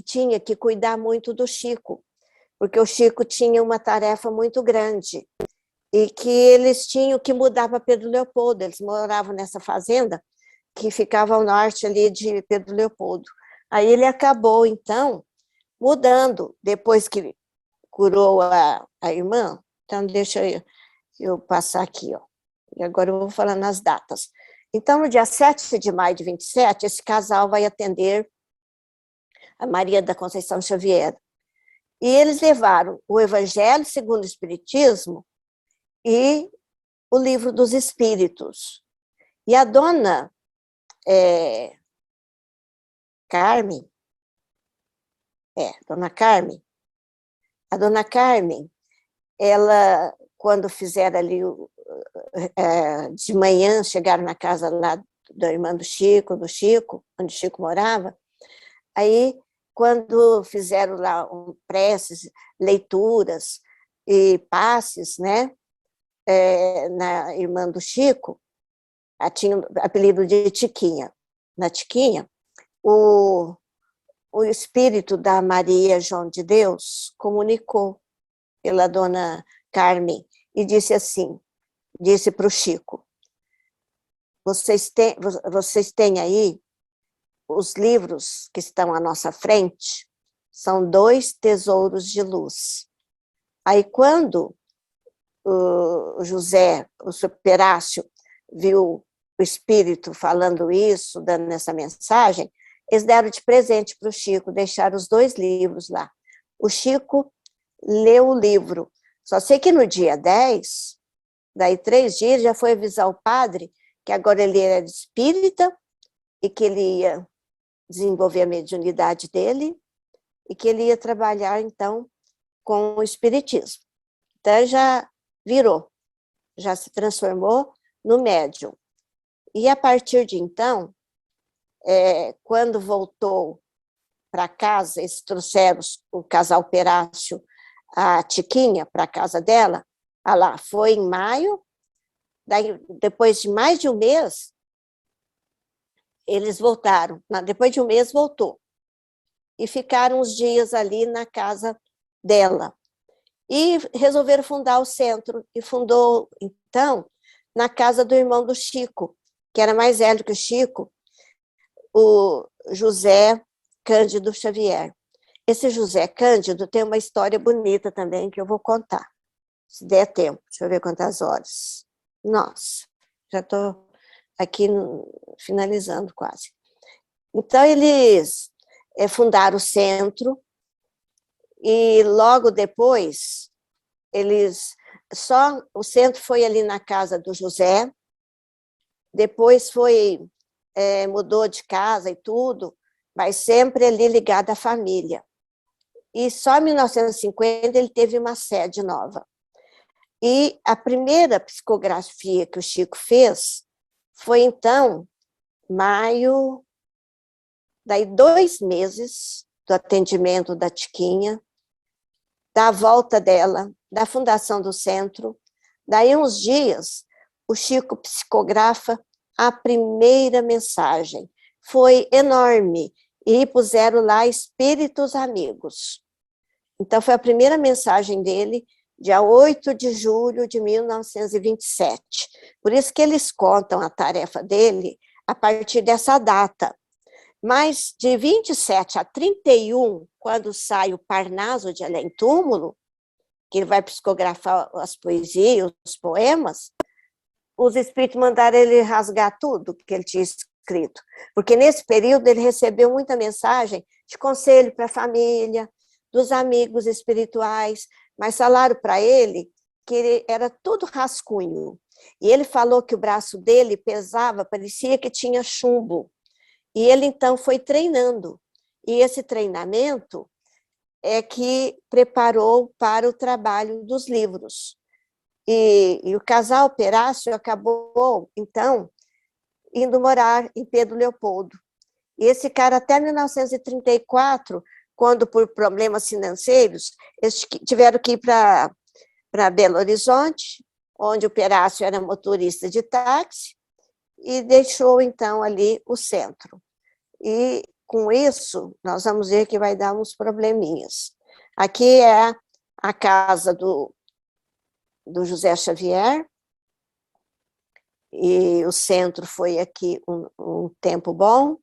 tinha que cuidar muito do Chico, porque o Chico tinha uma tarefa muito grande, e que eles tinham que mudar para Pedro Leopoldo. Eles moravam nessa fazenda que ficava ao norte ali de Pedro Leopoldo. Aí ele acabou, então, mudando, depois que curou a irmã. Então, deixa eu passar aqui, ó. E agora eu vou falar nas datas. Então, no dia 7 de maio de 27, esse casal vai atender a Maria da Conceição Xavier. E eles levaram o Evangelho segundo o Espiritismo e o Livro dos Espíritos. E a dona Carmen, a dona Carmen, ela, quando fizeram ali, de manhã, chegaram na casa lá da irmã do Chico, onde o Chico morava, aí, quando fizeram lá preces, leituras e passes, né, na irmã do Chico, ela tinha o apelido de Tiquinha. Na Tiquinha, o espírito da Maria João de Deus comunicou pela dona Carmen e disse assim, disse para o Chico, vocês têm aí os livros que estão à nossa frente, são 2 tesouros de luz. Aí quando o José, o seu Perácio, viu o espírito falando isso, dando essa mensagem, eles deram de presente para o Chico, deixaram os 2 livros lá. O Chico leu o livro. Só sei que no dia 10, daí 3 dias, já foi avisar o padre que agora ele era espírita e que ele ia desenvolver a mediunidade dele e que ele ia trabalhar, então, com o espiritismo. Então, já virou, já se transformou no médium. E, a partir de então, quando voltou para casa, eles trouxeram o casal Perácio, a Tiquinha, para a casa dela, lá, foi em maio, daí, depois de mais de um mês, eles voltaram, depois de um mês voltou, e ficaram uns dias ali na casa dela, e resolveram fundar o centro, e fundou, então, na casa do irmão do Chico, que era mais velho que o Chico, o José Cândido Xavier. Esse José Cândido tem uma história bonita também, que eu vou contar, se der tempo. Deixa eu ver quantas horas. Nossa, já estou aqui finalizando quase. Então, eles fundaram o centro, e logo depois, o centro foi ali na casa do José, depois mudou de casa e tudo, mas sempre ali ligado à família. E só em 1950 ele teve uma sede nova. E a primeira psicografia que o Chico fez foi, então, maio, daí 2 meses do atendimento da Tiquinha, da volta dela, da fundação do centro. Daí, uns dias, o Chico psicografa a primeira mensagem. Foi enorme, e puseram lá Espíritos Amigos. Então, foi a primeira mensagem dele, dia 8 de julho de 1927. Por isso que eles contam a tarefa dele a partir dessa data. Mas de 27 a 31, quando sai o Parnaso de Além Túmulo, que ele vai psicografar as poesias, os poemas, os espíritos mandaram ele rasgar tudo que ele tinha escrito. Porque nesse período ele recebeu muita mensagem de conselho para a família, dos amigos espirituais, mas falaram para ele que era tudo rascunho. E ele falou que o braço dele pesava, parecia que tinha chumbo. E ele, então, foi treinando. E esse treinamento é que preparou para o trabalho dos livros. E o casal Perácio acabou, então, indo morar em Pedro Leopoldo. E esse cara, até 1934, quando, por problemas financeiros, eles tiveram que ir para Belo Horizonte, onde o Perácio era motorista de táxi, e deixou, então, ali o centro. E, com isso, nós vamos ver que vai dar uns probleminhas. Aqui é a casa do José Xavier, e o centro foi aqui um tempo bom.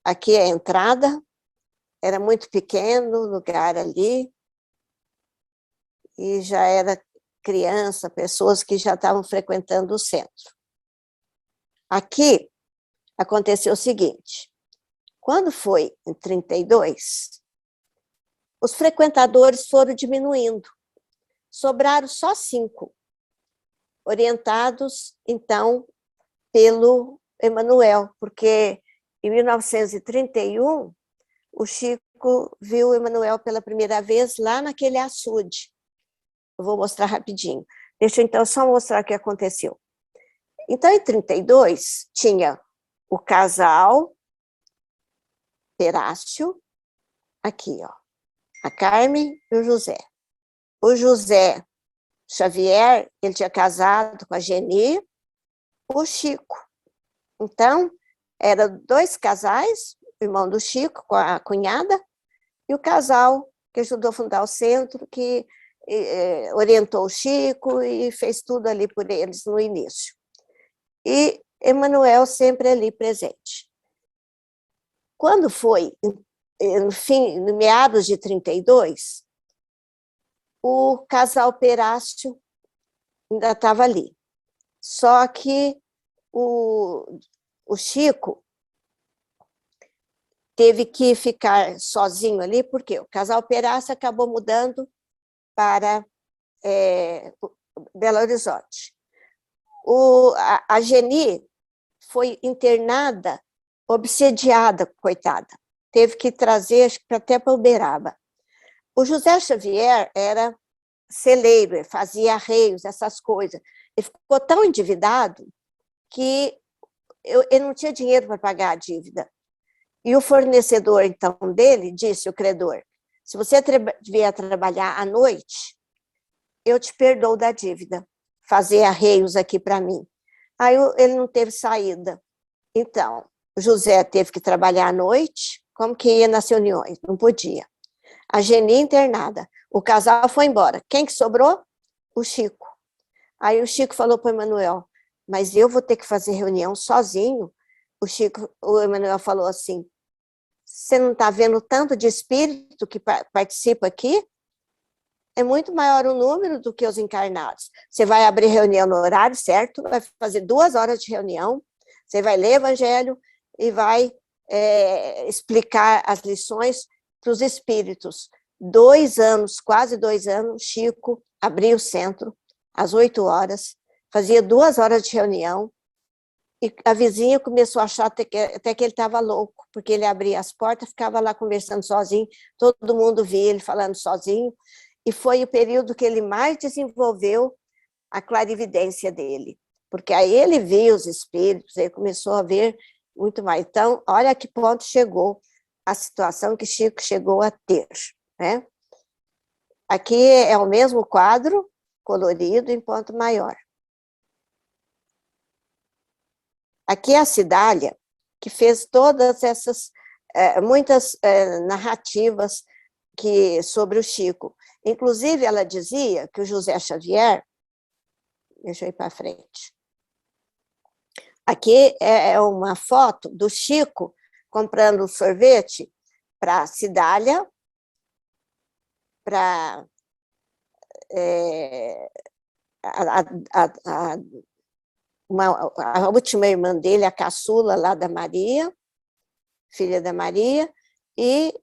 Aqui é a entrada, era muito pequeno o lugar ali, e já era criança, pessoas que já estavam frequentando o centro. Aqui aconteceu o seguinte: quando foi em 32, os frequentadores foram diminuindo, sobraram só 5, orientados, então, pelo Emanuel, porque em 1931, o Chico viu o Emanuel pela primeira vez lá naquele açude. Eu vou mostrar rapidinho. Deixa eu, então, só mostrar o que aconteceu. Então, em 32, tinha o casal Perácio, aqui, ó, a Carmen e o José. O José Xavier, ele tinha casado com a Geni, o Chico. Então, eram 2 casais, o irmão do Chico com a cunhada, e o casal que ajudou a fundar o centro, que orientou o Chico e fez tudo ali por eles no início. E Emanuel sempre ali presente. Quando foi, no meados de 32, o casal Perácio ainda estava ali. Só que o Chico teve que ficar sozinho ali, porque o casal Perácio acabou mudando para Belo Horizonte. A Geni foi internada, obsediada, coitada. Teve que trazer, acho que até para Uberaba. O José Xavier era celeiro, fazia arreios, essas coisas. Ele ficou tão endividado que ele não tinha dinheiro para pagar a dívida. E o fornecedor, então, dele disse, o credor: se você vier trabalhar à noite, eu te perdoo da dívida, fazer arreios aqui para mim. Aí ele não teve saída. Então, o José teve que trabalhar à noite, como que ia nas reuniões? Não podia. A Geni internada. O casal foi embora. Quem que sobrou? O Chico. Aí o Chico falou para o Emanuel: mas eu vou ter que fazer reunião sozinho. O Emanuel falou assim: você não está vendo tanto de espírito que participa aqui? é muito maior o número do que os encarnados. Você vai abrir reunião no horário certo, vai fazer 2 horas de reunião, você vai ler Evangelho e vai explicar as lições para os espíritos. 2 anos, quase 2 anos, Chico abria o centro às 8 horas, fazia 2 horas de reunião, e a vizinha começou a achar até que ele estava louco, porque ele abria as portas, ficava lá conversando sozinho, todo mundo via ele falando sozinho, e foi o período que ele mais desenvolveu a clarividência dele, porque aí ele via os espíritos, ele começou a ver muito mais. Então, olha a que ponto chegou a situação que Chico chegou a ter, né? Aqui é o mesmo quadro, colorido, em ponto maior. Aqui é a Cidália, que fez todas essas, muitas narrativas sobre o Chico. Inclusive, ela dizia que o José Xavier, deixa eu ir para frente, aqui é uma foto do Chico comprando sorvete para a Cidália, para a última irmã dele, a caçula lá da Maria, filha da Maria, e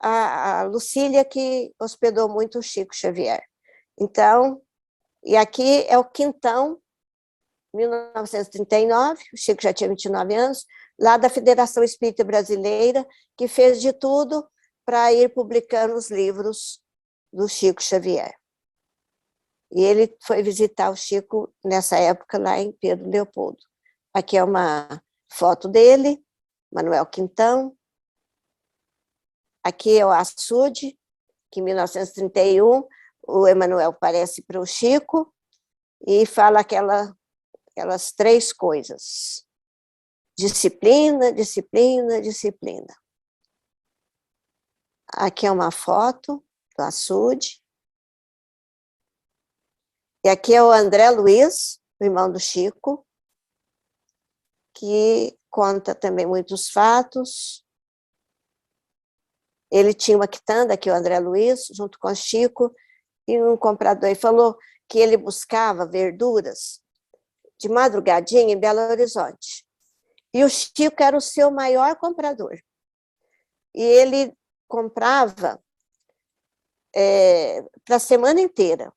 a Lucília, que hospedou muito o Chico Xavier. Então, e aqui é o quintão, 1939, o Chico já tinha 29 anos, lá da Federação Espírita Brasileira, que fez de tudo para ir publicando os livros do Chico Xavier. E ele foi visitar o Chico nessa época lá em Pedro Leopoldo. Aqui é uma foto dele, Manuel Quintão. Aqui é o açude, que em 1931 o Emanuel aparece para o Chico e fala aquelas 3 coisas: disciplina, disciplina, disciplina. Aqui é uma foto do açude. E aqui é o André Luiz, o irmão do Chico, que conta também muitos fatos. Ele tinha uma quitanda, aqui o André Luiz, junto com o Chico, e um comprador, ele falou que ele buscava verduras de madrugadinha em Belo Horizonte. E o Chico era o seu maior comprador. E ele comprava para a semana inteira.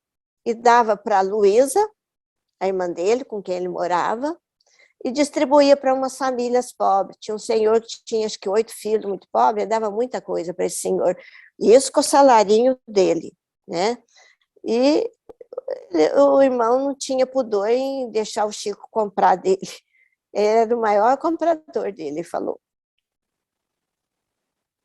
E dava para a Luísa, a irmã dele, com quem ele morava, e distribuía para umas famílias pobres. Tinha um senhor que tinha, acho que 8 filhos, muito pobre, ele dava muita coisa para esse senhor. E isso com o salarinho dele, né? E o irmão não tinha pudor em deixar o Chico comprar dele. Ele era o maior comprador dele, ele falou,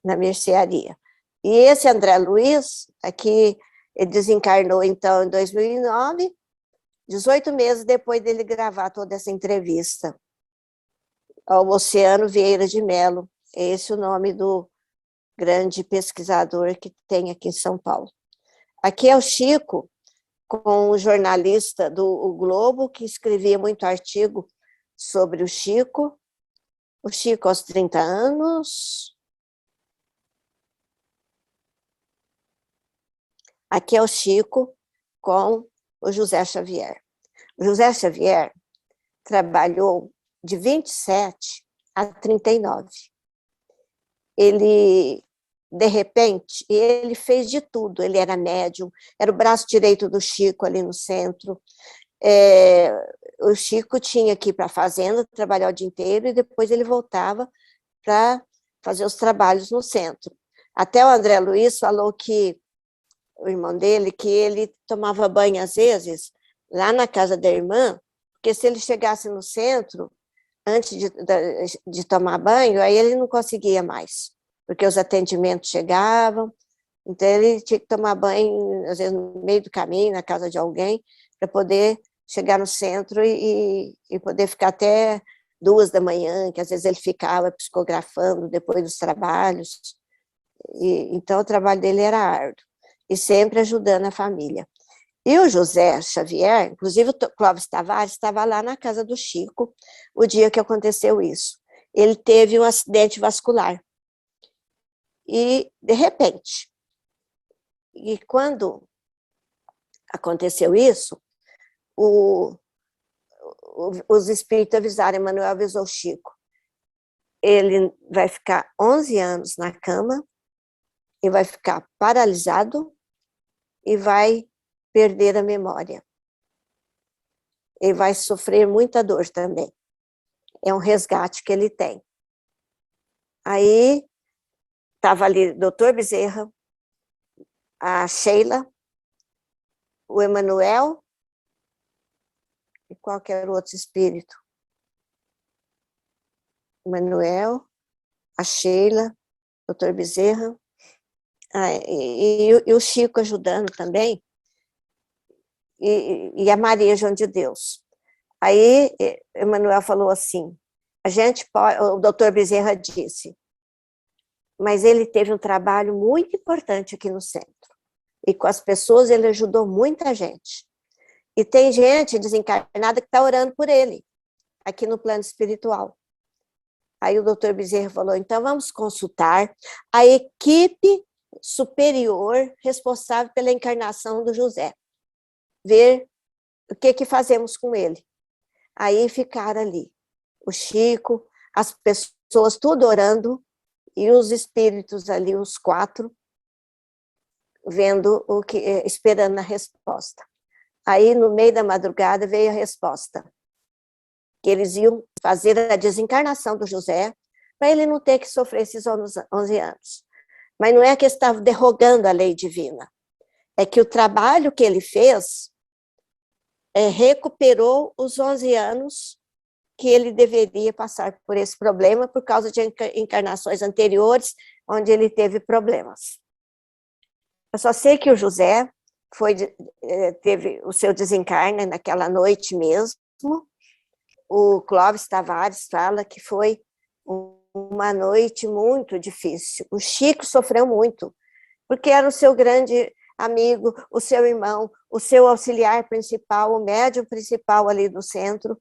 na mercearia. E esse André Luiz, aqui, ele desencarnou, então, em 2009, 18 meses depois dele gravar toda essa entrevista ao Oceano Vieira de Mello. É esse o nome do grande pesquisador que tem aqui em São Paulo. Aqui é o Chico, com um jornalista do O Globo, que escrevia muito artigo sobre o Chico aos 30 anos. Aqui é o Chico com o José Xavier. O José Xavier trabalhou de 27 a 39. Ele, de repente, ele fez de tudo. Ele era médium, era o braço direito do Chico ali no centro. O Chico tinha que ir para a fazenda, trabalhar o dia inteiro, e depois ele voltava para fazer os trabalhos no centro. Até o André Luiz falou que, o irmão dele, que ele tomava banho às vezes lá na casa da irmã, porque se ele chegasse no centro, antes de tomar banho, aí ele não conseguia mais, porque os atendimentos chegavam, então ele tinha que tomar banho, às vezes no meio do caminho, na casa de alguém, para poder chegar no centro e poder ficar até 2 da manhã, que às vezes ele ficava psicografando depois dos trabalhos, então o trabalho dele era árduo, e sempre ajudando a família. E o José Xavier, inclusive o Clóvis Tavares, estava lá na casa do Chico o dia que aconteceu isso. Ele teve um acidente vascular. E, de repente, e quando aconteceu isso, os espíritos avisaram, Emmanuel avisou o Chico, ele vai ficar 11 anos na cama, e vai ficar paralisado, e vai perder a memória. Ele vai sofrer muita dor também. É um resgate que ele tem. Aí, estava ali o doutor Bezerra, a Sheila, o Emmanuel, e qualquer outro espírito. Emmanuel, a Sheila, o doutor Bezerra, e o Chico ajudando também, e a Maria João de Deus. Aí, Emmanuel falou assim, a gente pode, o doutor Bezerra disse, mas ele teve um trabalho muito importante aqui no centro, e com as pessoas ele ajudou muita gente. E tem gente desencarnada que está orando por ele, aqui no plano espiritual. Aí o doutor Bezerra falou, então vamos consultar a equipe superior responsável pela encarnação do José, ver o que fazemos com ele. Aí ficaram ali, o Chico, as pessoas tudo orando, e os espíritos ali, os 4, vendo esperando a resposta. Aí, no meio da madrugada, veio a resposta, que eles iam fazer a desencarnação do José, para ele não ter que sofrer esses 11 anos. Mas não é que estava derrogando a lei divina, é que o trabalho que ele fez recuperou os 11 anos que ele deveria passar por esse problema, por causa de encarnações anteriores, onde ele teve problemas. Eu só sei que o José teve o seu desencarne naquela noite mesmo. O Clóvis Tavares fala que foi uma noite muito difícil. O Chico sofreu muito, porque era o seu grande amigo, o seu irmão, o seu auxiliar principal, o médium principal ali do centro,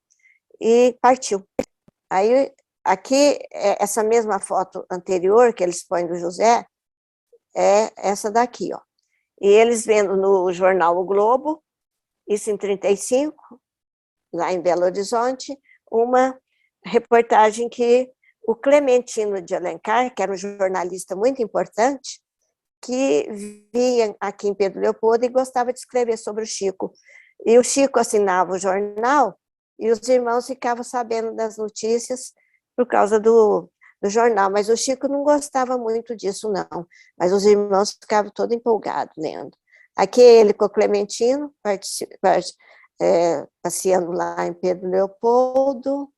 e partiu. Aí, aqui, essa mesma foto anterior que eles põem do José, é essa daqui, ó. E eles vendo no jornal O Globo, isso em 35, lá em Belo Horizonte, uma reportagem que o Clementino de Alencar, que era um jornalista muito importante, que via aqui em Pedro Leopoldo e gostava de escrever sobre o Chico. E o Chico assinava o jornal, e os irmãos ficavam sabendo das notícias por causa do jornal, mas o Chico não gostava muito disso, não. Mas os irmãos ficavam todos empolgados lendo. Aqui ele com o Clementino, passeando lá em Pedro Leopoldo.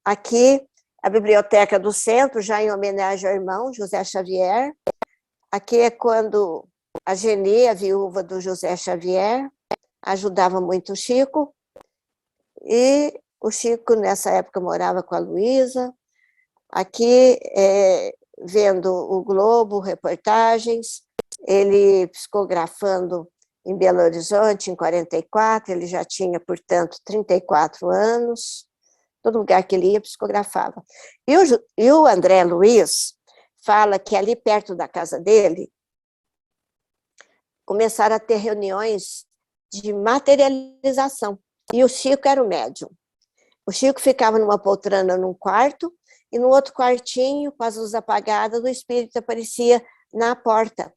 Aqui a Biblioteca do Centro, já em homenagem ao irmão José Xavier. Aqui é quando a Geni, a viúva do José Xavier, ajudava muito o Chico. E o Chico, nessa época, morava com a Luísa. Aqui, vendo o Globo, reportagens, ele psicografando em Belo Horizonte, em 44, ele já tinha, portanto, 34 anos, todo lugar que ele ia, psicografava. E o André Luiz fala que ali perto da casa dele, começaram a ter reuniões de materialização, e o Chico era o médium. O Chico ficava numa poltrona num quarto, e no outro quartinho, com as luzes apagadas, o espírito aparecia na porta.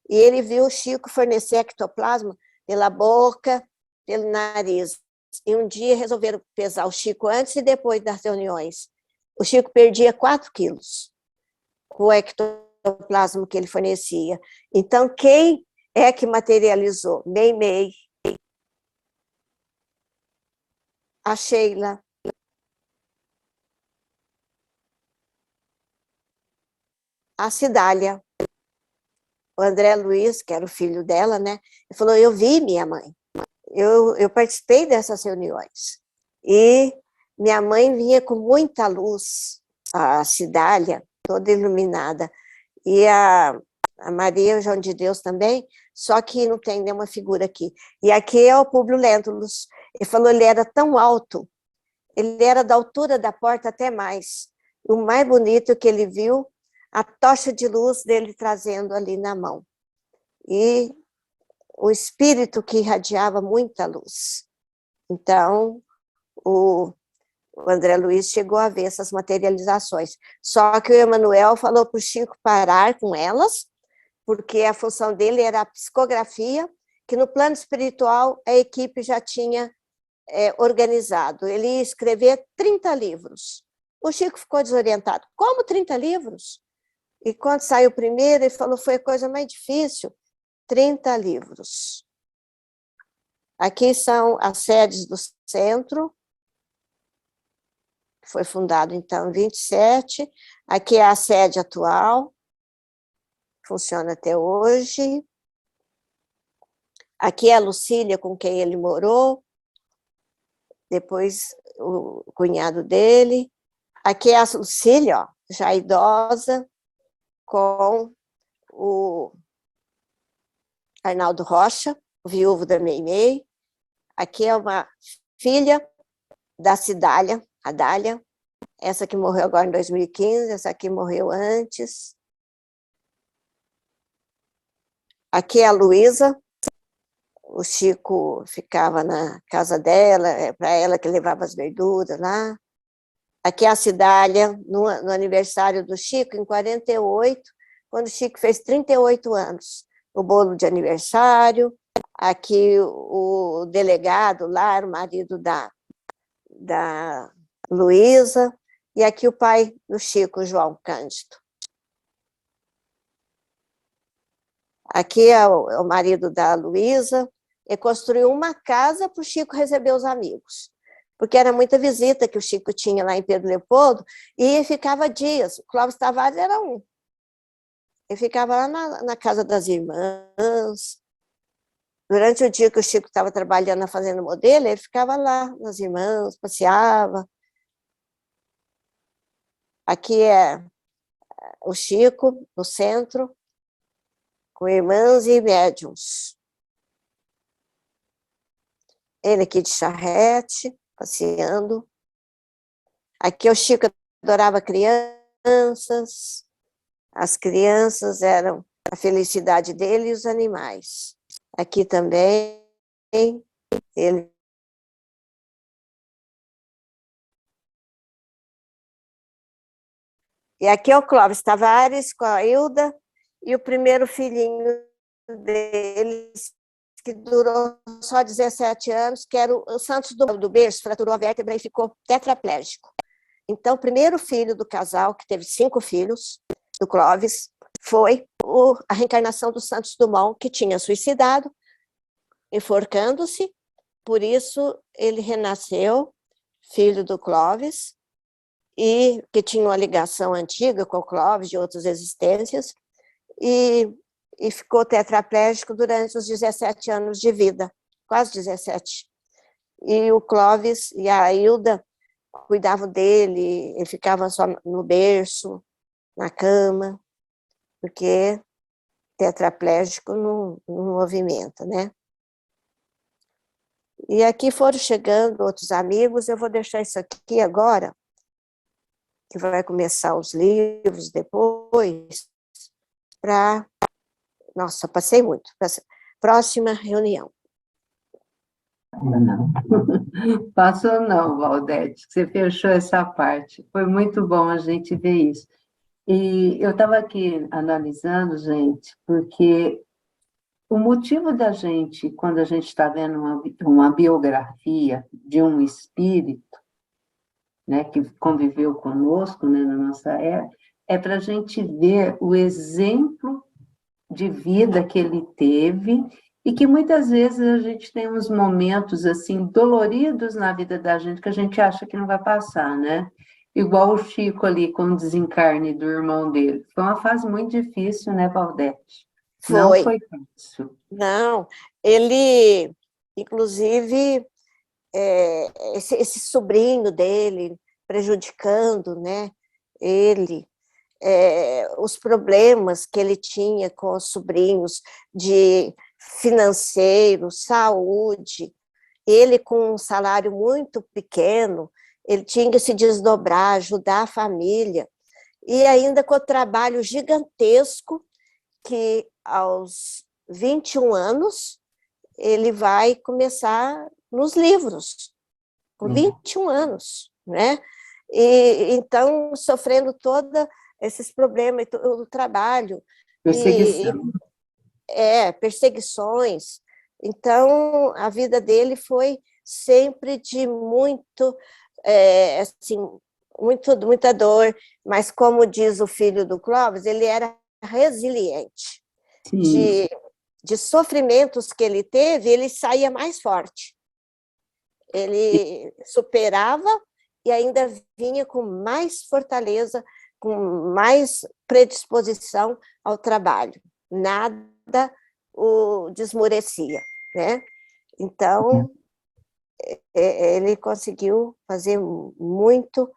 E ele viu o Chico fornecer ectoplasma pela boca, pelo nariz. E um dia resolveram pesar o Chico antes e depois das reuniões. O Chico perdia 4 quilos com o ectoplasma que ele fornecia. Então, quem é que materializou? Meimei, a Sheila, a Cidália, o André Luiz, que era o filho dela, né? Ele falou, eu vi minha mãe, eu participei dessas reuniões. E minha mãe vinha com muita luz, a Cidália, toda iluminada. E a Maria João de Deus também, só que não tem nenhuma figura aqui. E aqui é o Públio Lentulus. Ele falou, ele era tão alto, ele era da altura da porta até mais. O mais bonito que ele viu, a tocha de luz dele trazendo ali na mão. E um espírito que irradiava muita luz. Então, o André Luiz chegou a ver essas materializações. Só que o Emanuel falou para o Chico parar com elas, porque a função dele era a psicografia, que no plano espiritual a equipe já tinha organizado. Ele ia escrever 30 livros. O Chico ficou desorientado. Como 30 livros? E quando saiu o primeiro, ele falou, foi a coisa mais difícil. 30 livros. Aqui são as sedes do centro, foi fundado, então, em 27. Aqui é a sede atual, funciona até hoje. Aqui é a Lucília, com quem ele morou, depois o cunhado dele. Aqui é a Lucília, ó, já idosa, com o Arnaldo Rocha, o viúvo da Meimei. Aqui é uma filha da Cidália, a Dália, essa que morreu agora em 2015, essa aqui morreu antes. Aqui é a Luísa, o Chico ficava na casa dela, para ela que levava as verduras lá. Aqui é a Cidália, no aniversário do Chico, em 48, quando o Chico fez 38 anos. O bolo de aniversário, aqui o delegado lá, o marido da Luísa, e aqui o pai do Chico, João Cândido. Aqui é o marido da Luísa, e construiu uma casa para o Chico receber os amigos, porque era muita visita que o Chico tinha lá em Pedro Leopoldo, e ficava dias. O Clóvis Tavares era um. Ele ficava lá na casa das irmãs. Durante o dia que o Chico estava trabalhando na Fazenda Modelo, ele ficava lá nas irmãs, passeava. Aqui é o Chico, no centro, com irmãs e médiuns. Ele aqui de charrete, passeando. Aqui o Chico adorava crianças. As crianças eram a felicidade dele e os animais. Aqui também, ele... E aqui é o Clóvis Tavares com a Hilda e o primeiro filhinho deles, que durou só 17 anos, que era o Santos do Berço, fraturou a vértebra e ficou tetraplégico. Então, o primeiro filho do casal, que teve 5 filhos, do Clóvis, foi a reencarnação do Santos Dumont, que tinha suicidado, enforcando-se, por isso ele renasceu, filho do Clóvis, e que tinha uma ligação antiga com o Clóvis, de outras existências, e ficou tetraplégico durante os 17 anos de vida, quase 17. E o Clóvis e a Hilda cuidavam dele, ele ficava só no berço, na cama, porque tetraplégico não movimenta, né? E aqui foram chegando outros amigos, eu vou deixar isso aqui agora, que vai começar os livros depois, para... Nossa, passei muito. Próxima reunião. Não. Passou não, Valdete, você fechou essa parte. Foi muito bom a gente ver isso. E eu estava aqui analisando, gente, porque o motivo da gente, quando a gente está vendo uma biografia de um espírito, né, que conviveu conosco, né, na nossa era, é para a gente ver o exemplo de vida que ele teve e que muitas vezes a gente tem uns momentos assim doloridos na vida da gente que a gente acha que não vai passar, né? Igual o Chico ali com o desencarne do irmão dele. Foi uma fase muito difícil, né, Valdete? Não foi fácil. Não, ele, inclusive, esse sobrinho dele prejudicando, né, ele, os problemas que ele tinha com os sobrinhos de financeiro, saúde, ele com um salário muito pequeno, ele tinha que se desdobrar, ajudar a família, e ainda com o trabalho gigantesco que aos 21 anos ele vai começar nos livros, com 21 anos, né? E então, sofrendo todos esses problemas, o trabalho, Perseguição. perseguições. Então, a vida dele foi sempre de muito, assim, muita dor, mas como diz o filho do Clóvis, ele era resiliente. Sim. De sofrimentos que ele teve, ele saía mais forte. Ele superava e ainda vinha com mais fortaleza, com mais predisposição ao trabalho. Nada o desmorecia, né? Então, ele conseguiu fazer muito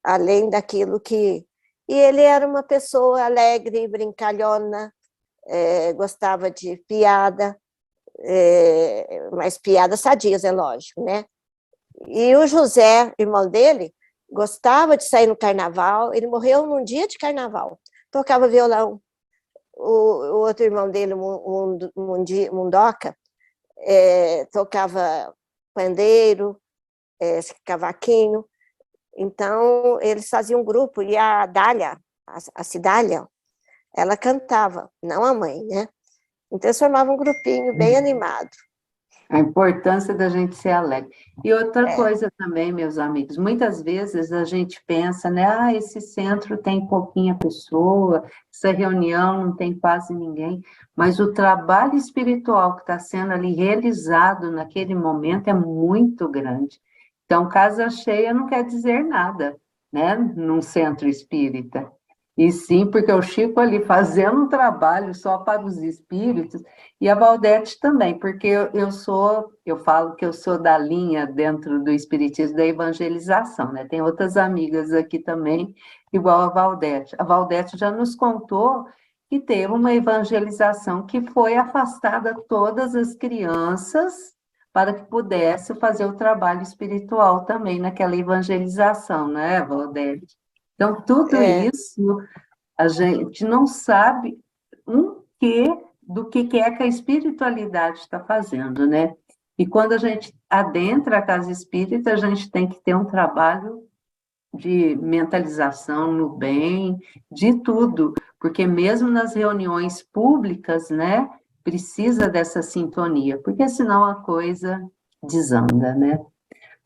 além daquilo que... E ele era uma pessoa alegre, brincalhona, gostava de piada, mas piadas sadias, é lógico, né? E o José, irmão dele, gostava de sair no carnaval, ele morreu num dia de carnaval, tocava violão. O outro irmão dele, Mundoca, tocava pandeiro, cavaquinho. Então, eles faziam um grupo, e a Dália, a Cidália, ela cantava, não a mãe, né? Então, eles formavam um grupinho bem animado. A importância da gente ser alegre. E outra coisa também, meus amigos, muitas vezes a gente pensa, né? Esse centro tem pouquinha pessoa, essa reunião não tem quase ninguém, mas o trabalho espiritual que está sendo ali realizado naquele momento é muito grande. Então, casa cheia não quer dizer nada, né? Num centro espírita. E sim, porque o Chico ali fazendo um trabalho só para os espíritos, e a Valdete também, porque eu falo que eu sou da linha dentro do espiritismo da evangelização, né? Tem outras amigas aqui também, igual a Valdete. A Valdete já nos contou que teve uma evangelização que foi afastada todas as crianças para que pudesse fazer o trabalho espiritual também naquela evangelização, né, Valdete? Então, tudo isso, a gente não sabe do que é que a espiritualidade está fazendo, né? E quando a gente adentra a casa espírita, a gente tem que ter um trabalho de mentalização no bem, de tudo, porque mesmo nas reuniões públicas, né, precisa dessa sintonia, porque senão a coisa desanda, né?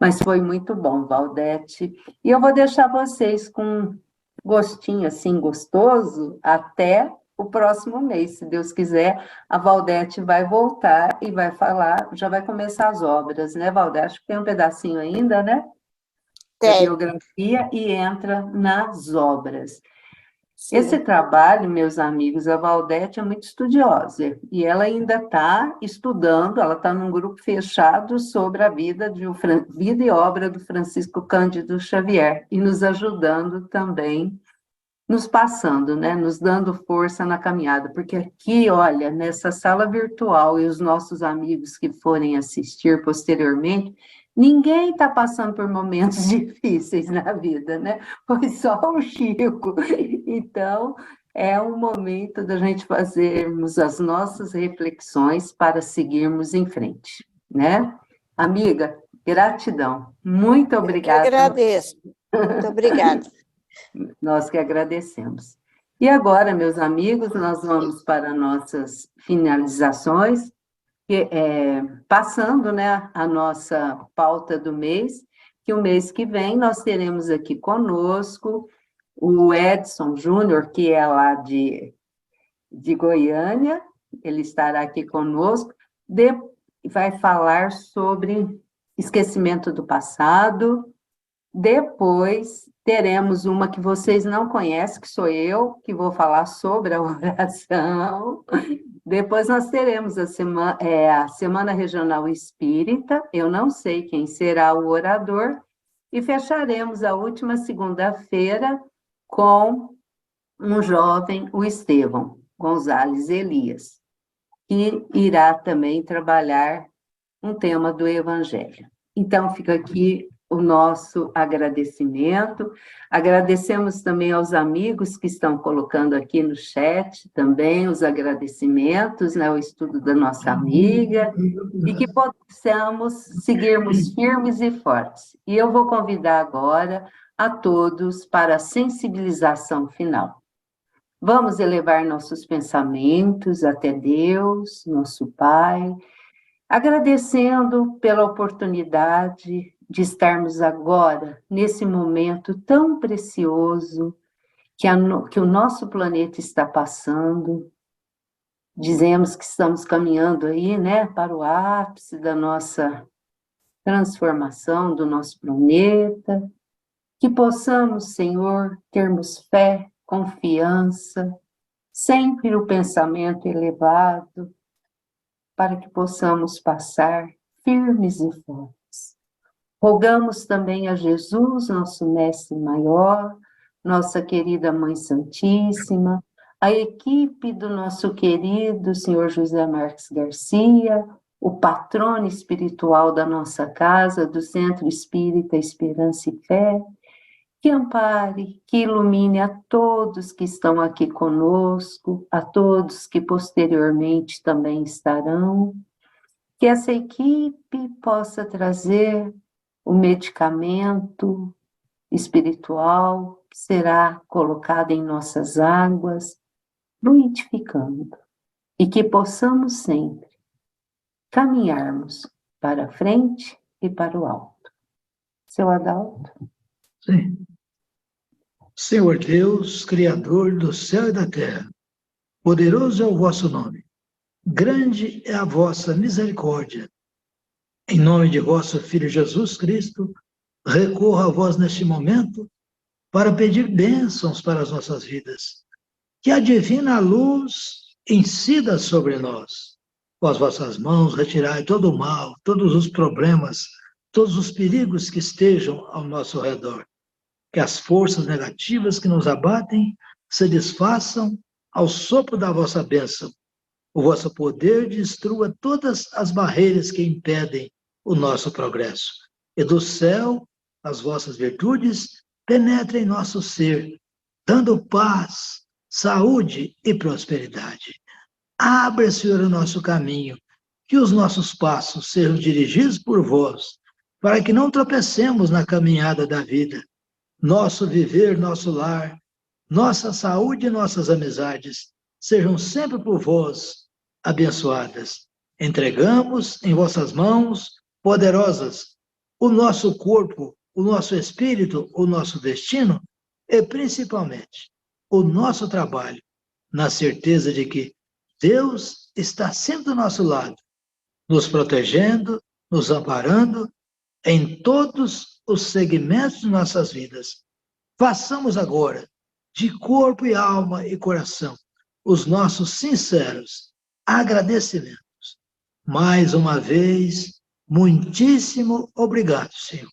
Mas foi muito bom, Valdete. E eu vou deixar vocês com um gostinho assim gostoso até o próximo mês, se Deus quiser. A Valdete vai voltar e vai falar, já vai começar as obras, né, Valdete? Acho que tem um pedacinho ainda, né? Da biografia e entra nas obras. Sim. Esse trabalho, meus amigos, a Valdete é muito estudiosa, e ela ainda está estudando, ela está num grupo fechado sobre a vida e obra do Francisco Cândido Xavier, e nos ajudando também, nos passando, né, nos dando força na caminhada, porque aqui, olha, nessa sala virtual, e os nossos amigos que forem assistir posteriormente, ninguém está passando por momentos difíceis na vida, né? Foi só o Chico. Então, é um momento da gente fazermos as nossas reflexões para seguirmos em frente, né? Amiga, gratidão. Muito obrigada. Eu que agradeço. Muito obrigada. Nós que agradecemos. E agora, meus amigos, nós vamos para nossas finalizações, passando, né, a nossa pauta do mês, que o mês que vem nós teremos aqui conosco o Edson Júnior, que é lá de Goiânia, ele estará aqui conosco, vai falar sobre esquecimento do passado. Depois teremos uma que vocês não conhecem, que sou eu, que vou falar sobre a oração. Depois nós teremos a Semana Regional Espírita, eu não sei quem será o orador, e fecharemos a última segunda-feira com um jovem, o Estevão Gonzalez Elias, que irá também trabalhar um tema do Evangelho. Então, fica aqui o nosso agradecimento. Agradecemos também aos amigos que estão colocando aqui no chat também os agradecimentos, né, o estudo da nossa amiga, e que possamos seguirmos firmes e fortes. E eu vou convidar agora a todos para a sensibilização final. Vamos elevar nossos pensamentos até Deus, nosso Pai, agradecendo pela oportunidade de estarmos agora, nesse momento tão precioso que o nosso planeta está passando. Dizemos que estamos caminhando aí, né, para o ápice da nossa transformação do nosso planeta, que possamos, Senhor, termos fé, confiança, sempre o pensamento elevado, para que possamos passar firmes e fortes. Rogamos também a Jesus, nosso Mestre Maior, nossa querida Mãe Santíssima, a equipe do nosso querido Senhor José Marques Garcia, o patrono espiritual da nossa casa, do Centro Espírita Esperança e Fé, que ampare, que ilumine a todos que estão aqui conosco, a todos que posteriormente também estarão, que essa equipe possa trazer o medicamento espiritual que será colocado em nossas águas, fluidificando, e que possamos sempre caminharmos para a frente e para o alto. Seu Adalto? Sim. Senhor Deus, Criador do céu e da terra, poderoso é o vosso nome, grande é a vossa misericórdia. Em nome de vosso Filho Jesus Cristo, recorro a vós neste momento para pedir bênçãos para as nossas vidas. Que a divina luz incida sobre nós. Com as vossas mãos, retirai todo o mal, todos os problemas, todos os perigos que estejam ao nosso redor. Que as forças negativas que nos abatem se desfaçam ao sopro da vossa bênção. O vosso poder destrua todas as barreiras que impedem o nosso progresso. E do céu, as vossas virtudes penetrem em nosso ser, dando paz, saúde e prosperidade. Abra, Senhor, o nosso caminho, que os nossos passos sejam dirigidos por vós, para que não tropecemos na caminhada da vida. Nosso viver, nosso lar, nossa saúde e nossas amizades sejam sempre por vós abençoadas. Entregamos em vossas mãos poderosas o nosso corpo, o nosso espírito, o nosso destino e, principalmente, o nosso trabalho, na certeza de que Deus está sempre do nosso lado, nos protegendo, nos amparando em todos os segmentos de nossas vidas. Façamos agora, de corpo e alma e coração, os nossos sinceros agradecimentos. Mais uma vez, muitíssimo obrigado, Senhor.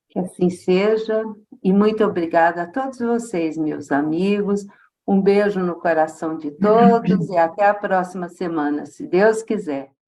Que assim seja, e muito obrigada a todos vocês, meus amigos. Um beijo no coração de todos e até a próxima semana, se Deus quiser.